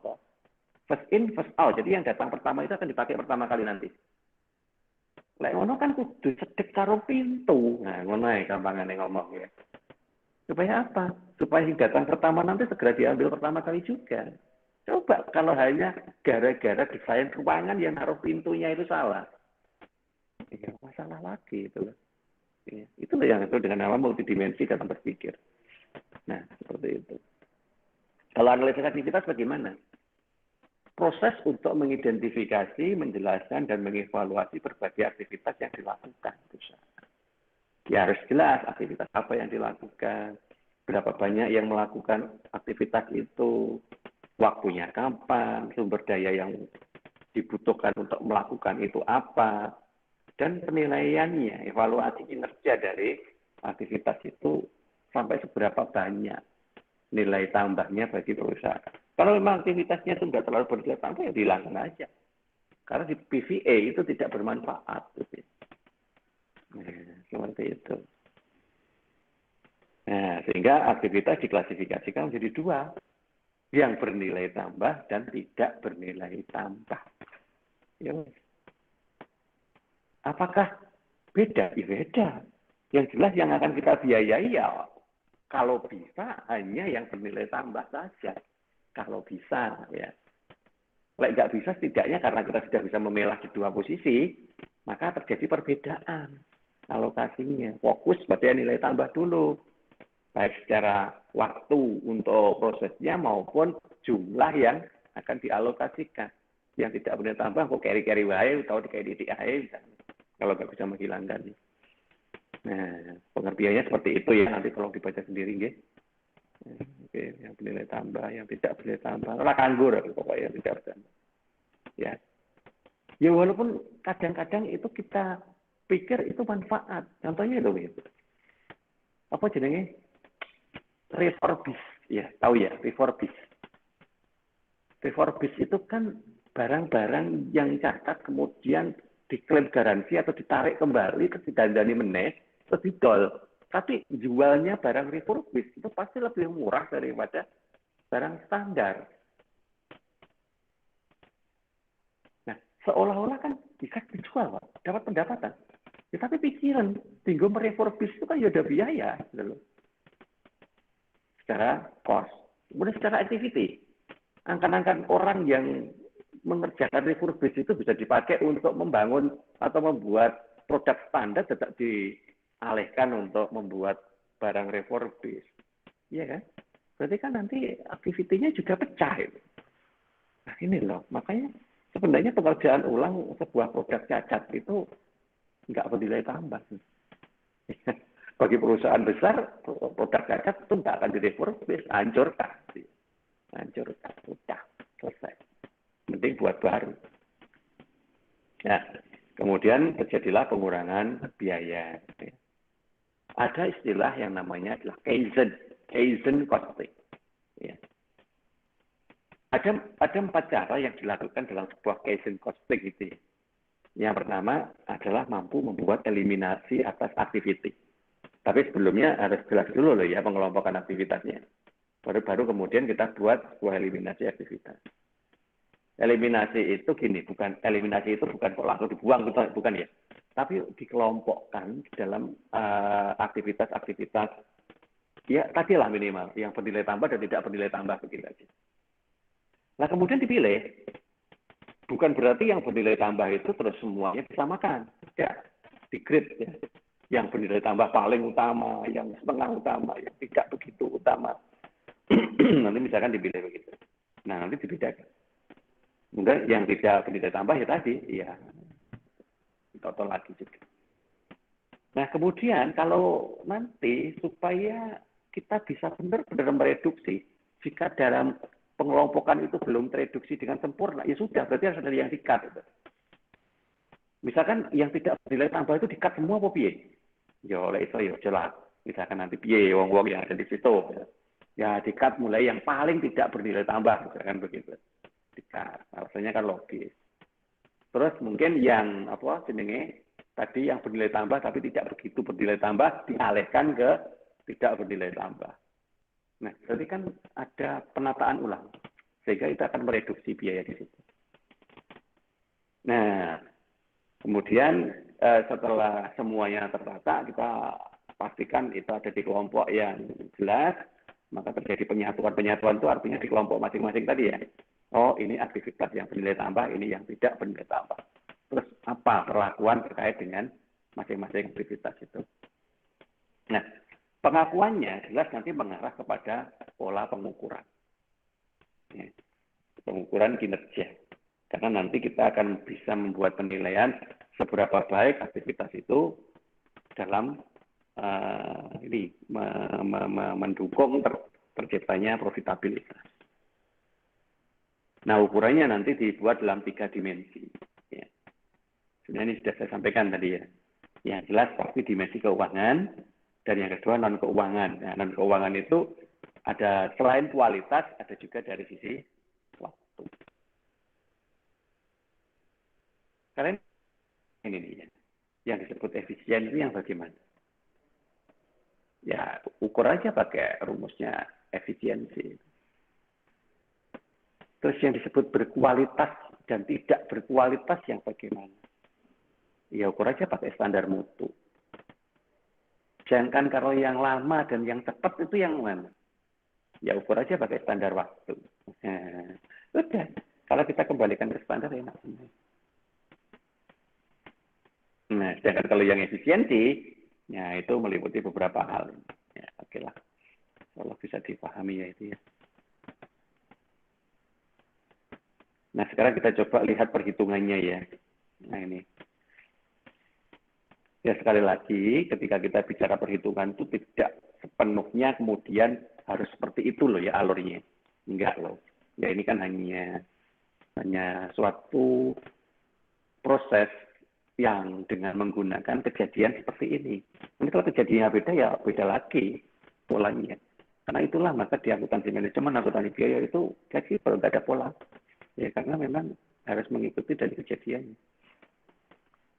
First in first out, jadi yang datang pertama itu akan dipakai pertama kali nanti. Lek ngono kan kudu cedek karo pintu. Nah, ngono ae gampangane ngomong ya. Supaya apa? Supaya yang datang pertama nanti segera diambil pertama kali juga. Coba kalau hanya gara-gara desain ruangan yang naruh pintunya itu salah. Ya, masalah lagi itu loh. Ya, itu yang itu dengan nama multidimensi dalam berpikir. Nah, seperti itu. Kalau analisis aktivitas bagaimana? Proses untuk mengidentifikasi, menjelaskan, dan mengevaluasi berbagai aktivitas yang dilakukan. Ya harus jelas aktivitas apa yang dilakukan, berapa banyak yang melakukan aktivitas itu, waktunya kapan, sumber daya yang dibutuhkan untuk melakukan itu apa, dan penilaiannya, evaluasi kinerja dari aktivitas itu sampai seberapa banyak nilai tambahnya bagi perusahaan. Kalau memang aktivitasnya itu nggak terlalu bernilai tambah, ya dihilangkan aja. Karena di PVA itu tidak bermanfaat. Nah, seperti itu. Nah, sehingga aktivitas diklasifikasikan menjadi 2. Yang bernilai tambah dan tidak bernilai tambah. Ya. Apakah beda? Ya beda. Yang jelas yang akan kita biayai ya kalau bisa hanya yang bernilai tambah saja. Kalau bisa ya. Kalau nggak bisa setidaknya karena kita sudah bisa memilah di 2 posisi, maka terjadi perbedaan alokasinya. Fokus pada nilai tambah dulu. Baik secara waktu untuk prosesnya maupun jumlah yang akan dialokasikan. Yang tidak boleh tambah, kok carry wae atau di DAE kalau nggak bisa menghilangkan. Nah, pengertiannya seperti itu ya, nanti kalau dibaca sendiri ya. Oke, yang bernilai tambah, yang tidak bernilai tambah. Ora kanggo pokoknya yang tidak bernilai. Ya. Ya walaupun kadang-kadang itu kita pikir itu manfaat. Contohnya itu. Apa jenenge? Refurbish. Ya, tahu ya, refurbish. Refurbish itu kan barang-barang yang cacat kemudian diklaim garansi atau ditarik kembali ke didandani meneh, terus didol. Tapi jualnya barang refurbished itu pasti lebih murah daripada barang standar. Nah, seolah-olah kan bisa dijual, Pak, dapat pendapatan. Ya, tapi pikiran, tinggal merefurbish itu kan ya ada biaya. Gitu loh. Secara cost. Kemudian secara activity. Angkan-angkan orang yang mengerjakan refurbish itu bisa dipakai untuk membangun atau membuat produk standar tetap dialihkan untuk membuat barang refurbish. Iya kan? Berarti kan nanti aktivitinya juga pecah. Nah ini loh, makanya sebenarnya pengerjaan ulang sebuah produk cacat itu nggak bernilai tambah. Bagi perusahaan besar, produk cacat itu nggak akan direfurbish, hancurkan. Hancurkan, udah, selesai. Penting buat baru. Ya, kemudian terjadilah pengurangan biaya. Ada istilah yang namanya adalah Kaizen costing. Ya. Ada 4 cara yang dilakukan dalam sebuah Kaizen costing itu. Yang pertama adalah mampu membuat eliminasi atas aktiviti. Tapi sebelumnya harus jelas dulu loh ya pengelompokan aktivitasnya. Baru kemudian kita buat sebuah eliminasi aktivitas. Eliminasi itu gini, eliminasi itu bukan kok langsung dibuang, bukan ya. Tapi dikelompokkan dalam aktivitas-aktivitas, ya tadilah minimal, yang bernilai tambah dan tidak bernilai tambah begitu aja. Nah kemudian dipilih, bukan berarti yang bernilai tambah itu terus semuanya disamakan. Ya, di grade ya. Yang bernilai tambah paling utama, yang setengah utama, yang tidak begitu utama. Nanti misalkan dipilih begitu. Nah nanti dibedakan. Mungkin yang tidak bernilai tambah ya tadi, ya total lagi juga. Nah kemudian kalau nanti supaya kita bisa benar-benar mereduksi, jika dalam pengelompokan itu belum tereduksi dengan sempurna, ya sudah, berarti harus ada yang di-cut. Misalkan yang tidak bernilai tambah itu di-cut semua apa piye? Ya oleh itu ya jelas. Misalkan nanti piye wong-wong yang ada di situ. Ya di-cut mulai yang paling tidak bernilai tambah, misalkan begitu. Alasannya kan logis. Terus mungkin yang tadi yang bernilai tambah tapi tidak begitu bernilai tambah dialihkan ke tidak bernilai tambah. Nah, berarti kan ada penataan ulang sehingga itu akan mereduksi biaya di situ. Nah, kemudian setelah semuanya tertata kita pastikan itu ada di kelompok yang jelas, maka terjadi penyatuan itu artinya di kelompok masing-masing tadi ya. Oh, ini aktivitas yang bernilai tambah, ini yang tidak bernilai tambah. Terus apa perlakuan terkait dengan masing-masing aktivitas itu. Nah, pengakuannya jelas nanti mengarah kepada pola pengukuran. Ya, pengukuran kinerja. Karena nanti kita akan bisa membuat penilaian seberapa baik aktivitas itu dalam mendukung terciptanya profitabilitas. Nah, ukurannya nanti dibuat dalam 3 dimensi. Ya. Sebenarnya ini sudah saya sampaikan tadi ya. Yang jelas pasti dimensi keuangan, dan yang kedua non-keuangan. Nah, non-keuangan itu ada selain kualitas, ada juga dari sisi waktu. Kalian ini nih ya. Yang disebut efisien itu yang bagaimana? Ya, ukur aja pakai rumusnya efisiensi. Terus yang disebut berkualitas dan tidak berkualitas yang bagaimana? Ya ukur aja pakai standar mutu. Jangan kalau yang lama dan yang cepat itu yang mana? Ya ukur aja pakai standar waktu. Nah, udah. Kalau kita kembalikan ke standar enak. Nah, sedangkan kalau yang efisiensi, ya itu meliputi beberapa hal. Ya, oke lah. Kalau bisa dipahami ya itu ya. Nah, sekarang kita coba lihat perhitungannya ya. Nah, ini. Ya, sekali lagi, ketika kita bicara perhitungan itu tidak sepenuhnya kemudian harus seperti itu loh ya alurnya. Enggak loh. Ya, ini kan hanya suatu proses yang dengan menggunakan kejadian seperti ini. Ini kalau kejadiannya beda, ya beda lagi polanya. Karena itulah maka di akuntansi manajemen, akuntansi biaya itu fleksibel, nggak ada pola. Ya, karena memang harus mengikuti dari kejadiannya.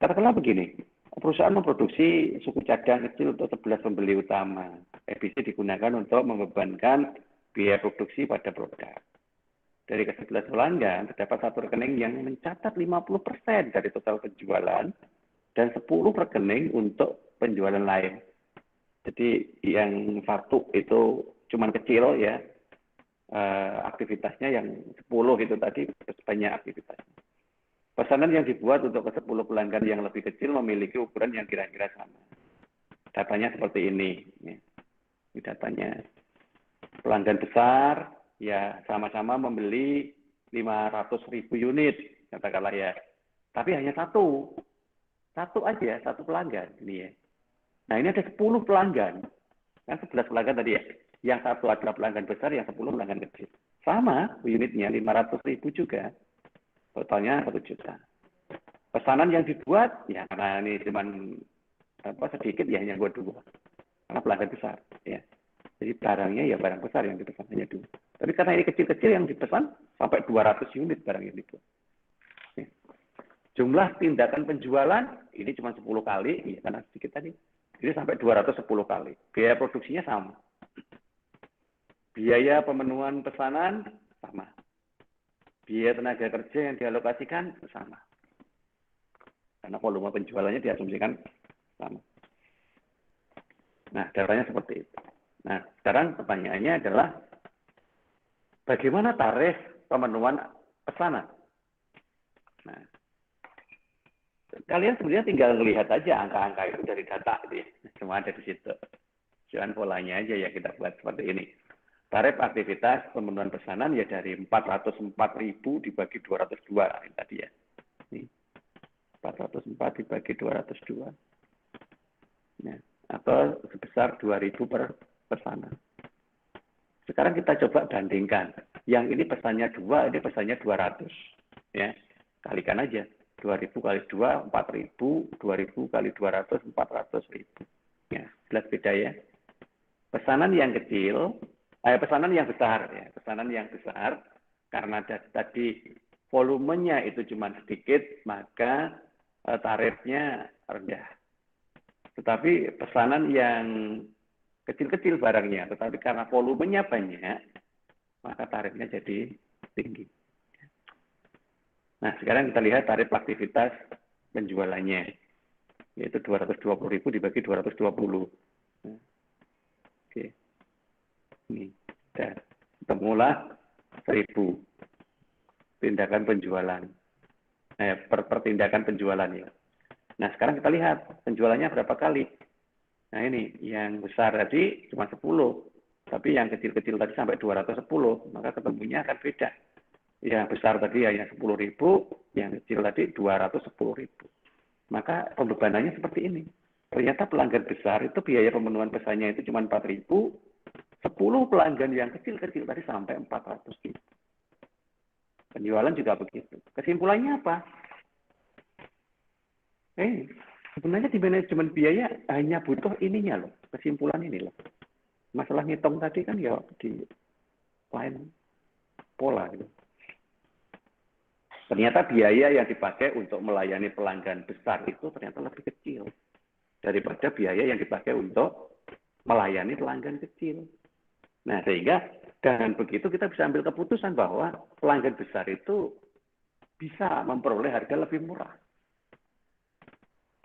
Katakanlah begini, perusahaan memproduksi suku cadang kecil untuk 11 pembeli utama. EBC digunakan untuk membebankan biaya produksi pada produk. Dari ke-11 pelanggan, terdapat satu rekening yang mencatat 50% dari total penjualan dan 10 rekening untuk penjualan lain. Jadi yang satu itu cuma kecil ya, aktivitasnya yang 10 itu tadi banyak aktivitasnya. Pesanan yang dibuat untuk ke-10 pelanggan yang lebih kecil memiliki ukuran yang kira-kira sama. Datanya seperti ini. Ini datanya. Pelanggan besar ya sama-sama membeli 500.000 unit, katakanlah ya. Tapi hanya satu aja, satu pelanggan. Ini ya. Nah ini ada 10 pelanggan. Kan 11 pelanggan tadi ya. Yang satu adalah pelanggan besar, yang 10 pelanggan kecil. Sama unitnya 500.000 juga. Totalnya 1 juta. Pesanan yang dibuat, ya karena ini cuma sedikit ya hanya buat 2. Karena pelanggan besar. Ya. Jadi barangnya ya barang besar yang dipesan hanya 2. Tapi karena ini kecil-kecil yang dipesan sampai 200 unit barang yang dibuat. Ya. Jumlah tindakan penjualan, ini cuma 10 kali, ya karena sedikit tadi. Ini sampai 210 kali. Biaya produksinya sama. Biaya pemenuhan pesanan sama. Biaya tenaga kerja yang dialokasikan sama. Karena volume penjualannya diasumsikan sama. Nah, datanya seperti itu. Nah, sekarang pertanyaannya adalah bagaimana tarif pemenuhan pesanan? Nah, kalian sebenarnya tinggal melihat aja angka-angka itu dari data gitu ya. Semua ada di situ. Cuman polanya aja ya kita buat seperti ini. Tarif aktivitas pemenuhan pesanan ya dari 404.000 dibagi 202 ini tadi ya. Ini 404 dibagi 202. Nah, atau sebesar 2.000 per pesanan. Sekarang kita coba bandingkan. Yang ini pesannya 2, ini pesannya 200. Ya, kalikan aja. 2.000 kali 2, 4.000. 2.000 kali 200, 400.000. Ya, jelas beda ya. Pesanan yang kecil, pesanan yang besar ya, pesanan yang besar karena tadi volumenya itu cuma sedikit, maka tarifnya rendah. Tetapi pesanan yang kecil-kecil barangnya, tetapi karena volumenya banyak, maka tarifnya jadi tinggi. Nah, sekarang kita lihat tarif aktivitas penjualannya, yaitu 220.000 dibagi 220. Oke. Ini, dan ketemulah 1.000 tindakan penjualan. Pertindakan penjualan ya. Nah, sekarang kita lihat penjualannya berapa kali. Nah, ini yang besar tadi cuma 10, tapi yang kecil-kecil tadi sampai 210, maka ketemunya akan beda. Yang besar tadi hanya 10.000, yang kecil tadi 210.000. Maka pembebanannya seperti ini. Ternyata pelanggan besar itu biaya pemenuhan pesannya itu cuma 4.000, 10 pelanggan yang kecil-kecil tadi sampai 400.000. Penjualan juga begitu. Kesimpulannya apa? Sebenarnya di manajemen biaya hanya butuh ininya loh, kesimpulan ini loh. Masalah ngitung tadi kan ya di lain pola gitu. Ternyata biaya yang dipakai untuk melayani pelanggan besar itu ternyata lebih kecil daripada biaya yang dipakai untuk melayani pelanggan kecil. Nah, sehingga dengan begitu kita bisa ambil keputusan bahwa pelanggan besar itu bisa memperoleh harga lebih murah.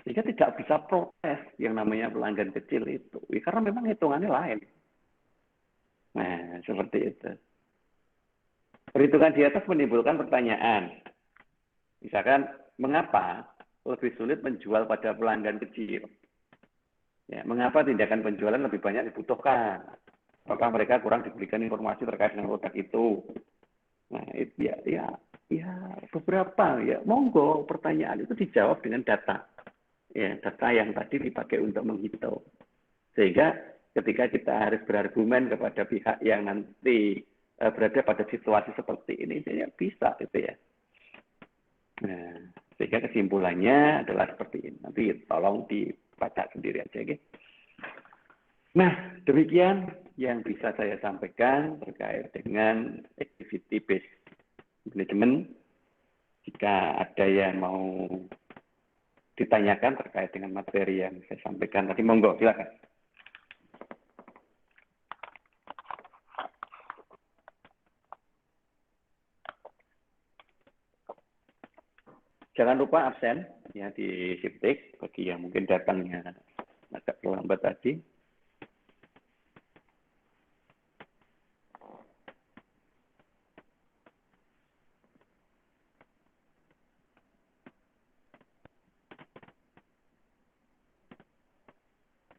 Sehingga tidak bisa protes yang namanya pelanggan kecil itu. Karena memang hitungannya lain. Nah, seperti itu. Perhitungan di atas menimbulkan pertanyaan. Misalkan, mengapa lebih sulit menjual pada pelanggan kecil? Ya, mengapa tindakan penjualan lebih banyak dibutuhkan? Apakah mereka kurang diberikan informasi terkait dengan produk itu? Nah, ya beberapa ya, monggo pertanyaan itu dijawab dengan data. Ya, data yang tadi dipakai untuk menghitung. Sehingga ketika kita harus berargumen kepada pihak yang nanti berada pada situasi seperti ini, ya bisa gitu ya. Nah, sehingga kesimpulannya adalah seperti ini. Nanti tolong dibaca sendiri aja, gitu. Nah, demikian yang bisa saya sampaikan terkait dengan activity based management. Jika ada yang mau ditanyakan terkait dengan materi yang saya sampaikan tadi, monggo silakan. Jangan lupa absen ya di Siptik bagi yang mungkin datangnya agak terlambat tadi.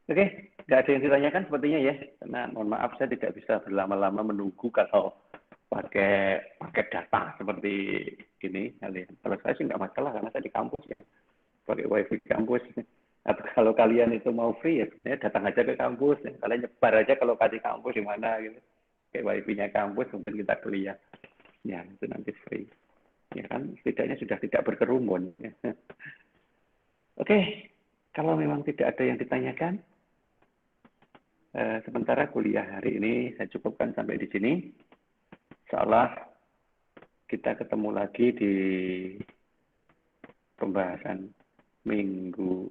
Oke, nggak ada yang ditanyakan sepertinya ya, karena mohon maaf saya tidak bisa berlama-lama menunggu kalau pakai data seperti ini. Kalau saya sih nggak masalah karena saya di kampus ya, pakai wifi kampus. Atau kalau kalian itu mau free ya datang aja ke kampus. Ya. Kalian nyebar aja kalau kasih kampus di mana gitu. Kayak wifi-nya kampus mungkin kita kuliah. Ya itu nanti free. Ya kan setidaknya sudah tidak berkerumun. Ya. Oke, kalau memang tidak ada yang ditanyakan. Sementara kuliah hari ini saya cukupkan sampai di sini. Insyaallah kita ketemu lagi di pembahasan minggu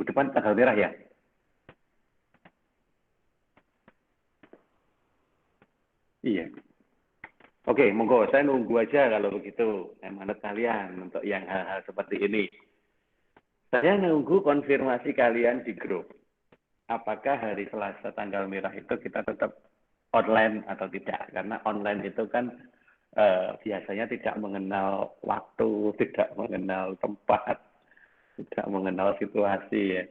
depan tanggal merah ya. Iya. Oke, monggo saya nunggu aja kalau begitu. Saya manut kalian untuk yang hal-hal seperti ini. Saya nunggu konfirmasi kalian di grup. Apakah hari Selasa tanggal merah itu kita tetap online atau tidak? Karena online itu kan biasanya tidak mengenal waktu, tidak mengenal tempat, tidak mengenal situasi. Ya.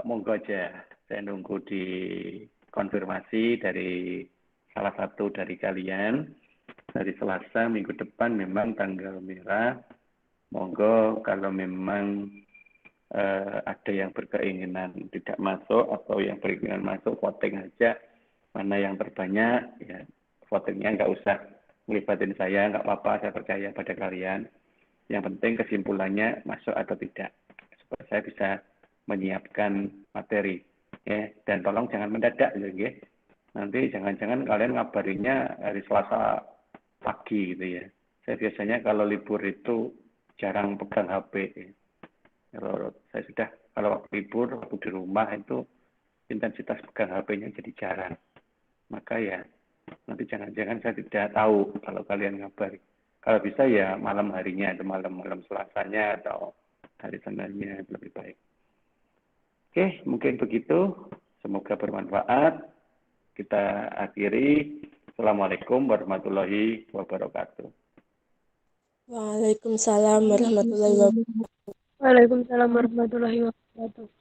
Monggo aja, saya nunggu di konfirmasi dari salah satu dari kalian. Hari Selasa minggu depan memang tanggal merah. Monggo kalau memang ada yang berkeinginan tidak masuk atau yang berkeinginan masuk, voting aja mana yang terbanyak ya, votingnya nggak usah melibatin saya, nggak apa-apa, saya percaya pada kalian. Yang penting kesimpulannya masuk atau tidak supaya saya bisa menyiapkan materi ya, dan tolong jangan mendadak ya. Nanti jangan-jangan kalian ngabarinya hari Selasa pagi gitu ya. Saya biasanya kalau libur itu jarang pegang HP ya. Kalau waktu libur, waktu di rumah itu intensitas pegang HP-nya jadi jarang. Maka ya nanti jangan-jangan saya tidak tahu kalau kalian ngabari. Kalau bisa ya malam harinya atau malam Selasanya atau hari Seninnya lebih baik. Oke, mungkin begitu. Semoga bermanfaat. Kita akhiri. Assalamualaikum warahmatullahi wabarakatuh. Waalaikumsalam warahmatullahi wabarakatuh. Waalaikumsalam warahmatullahi wabarakatuh.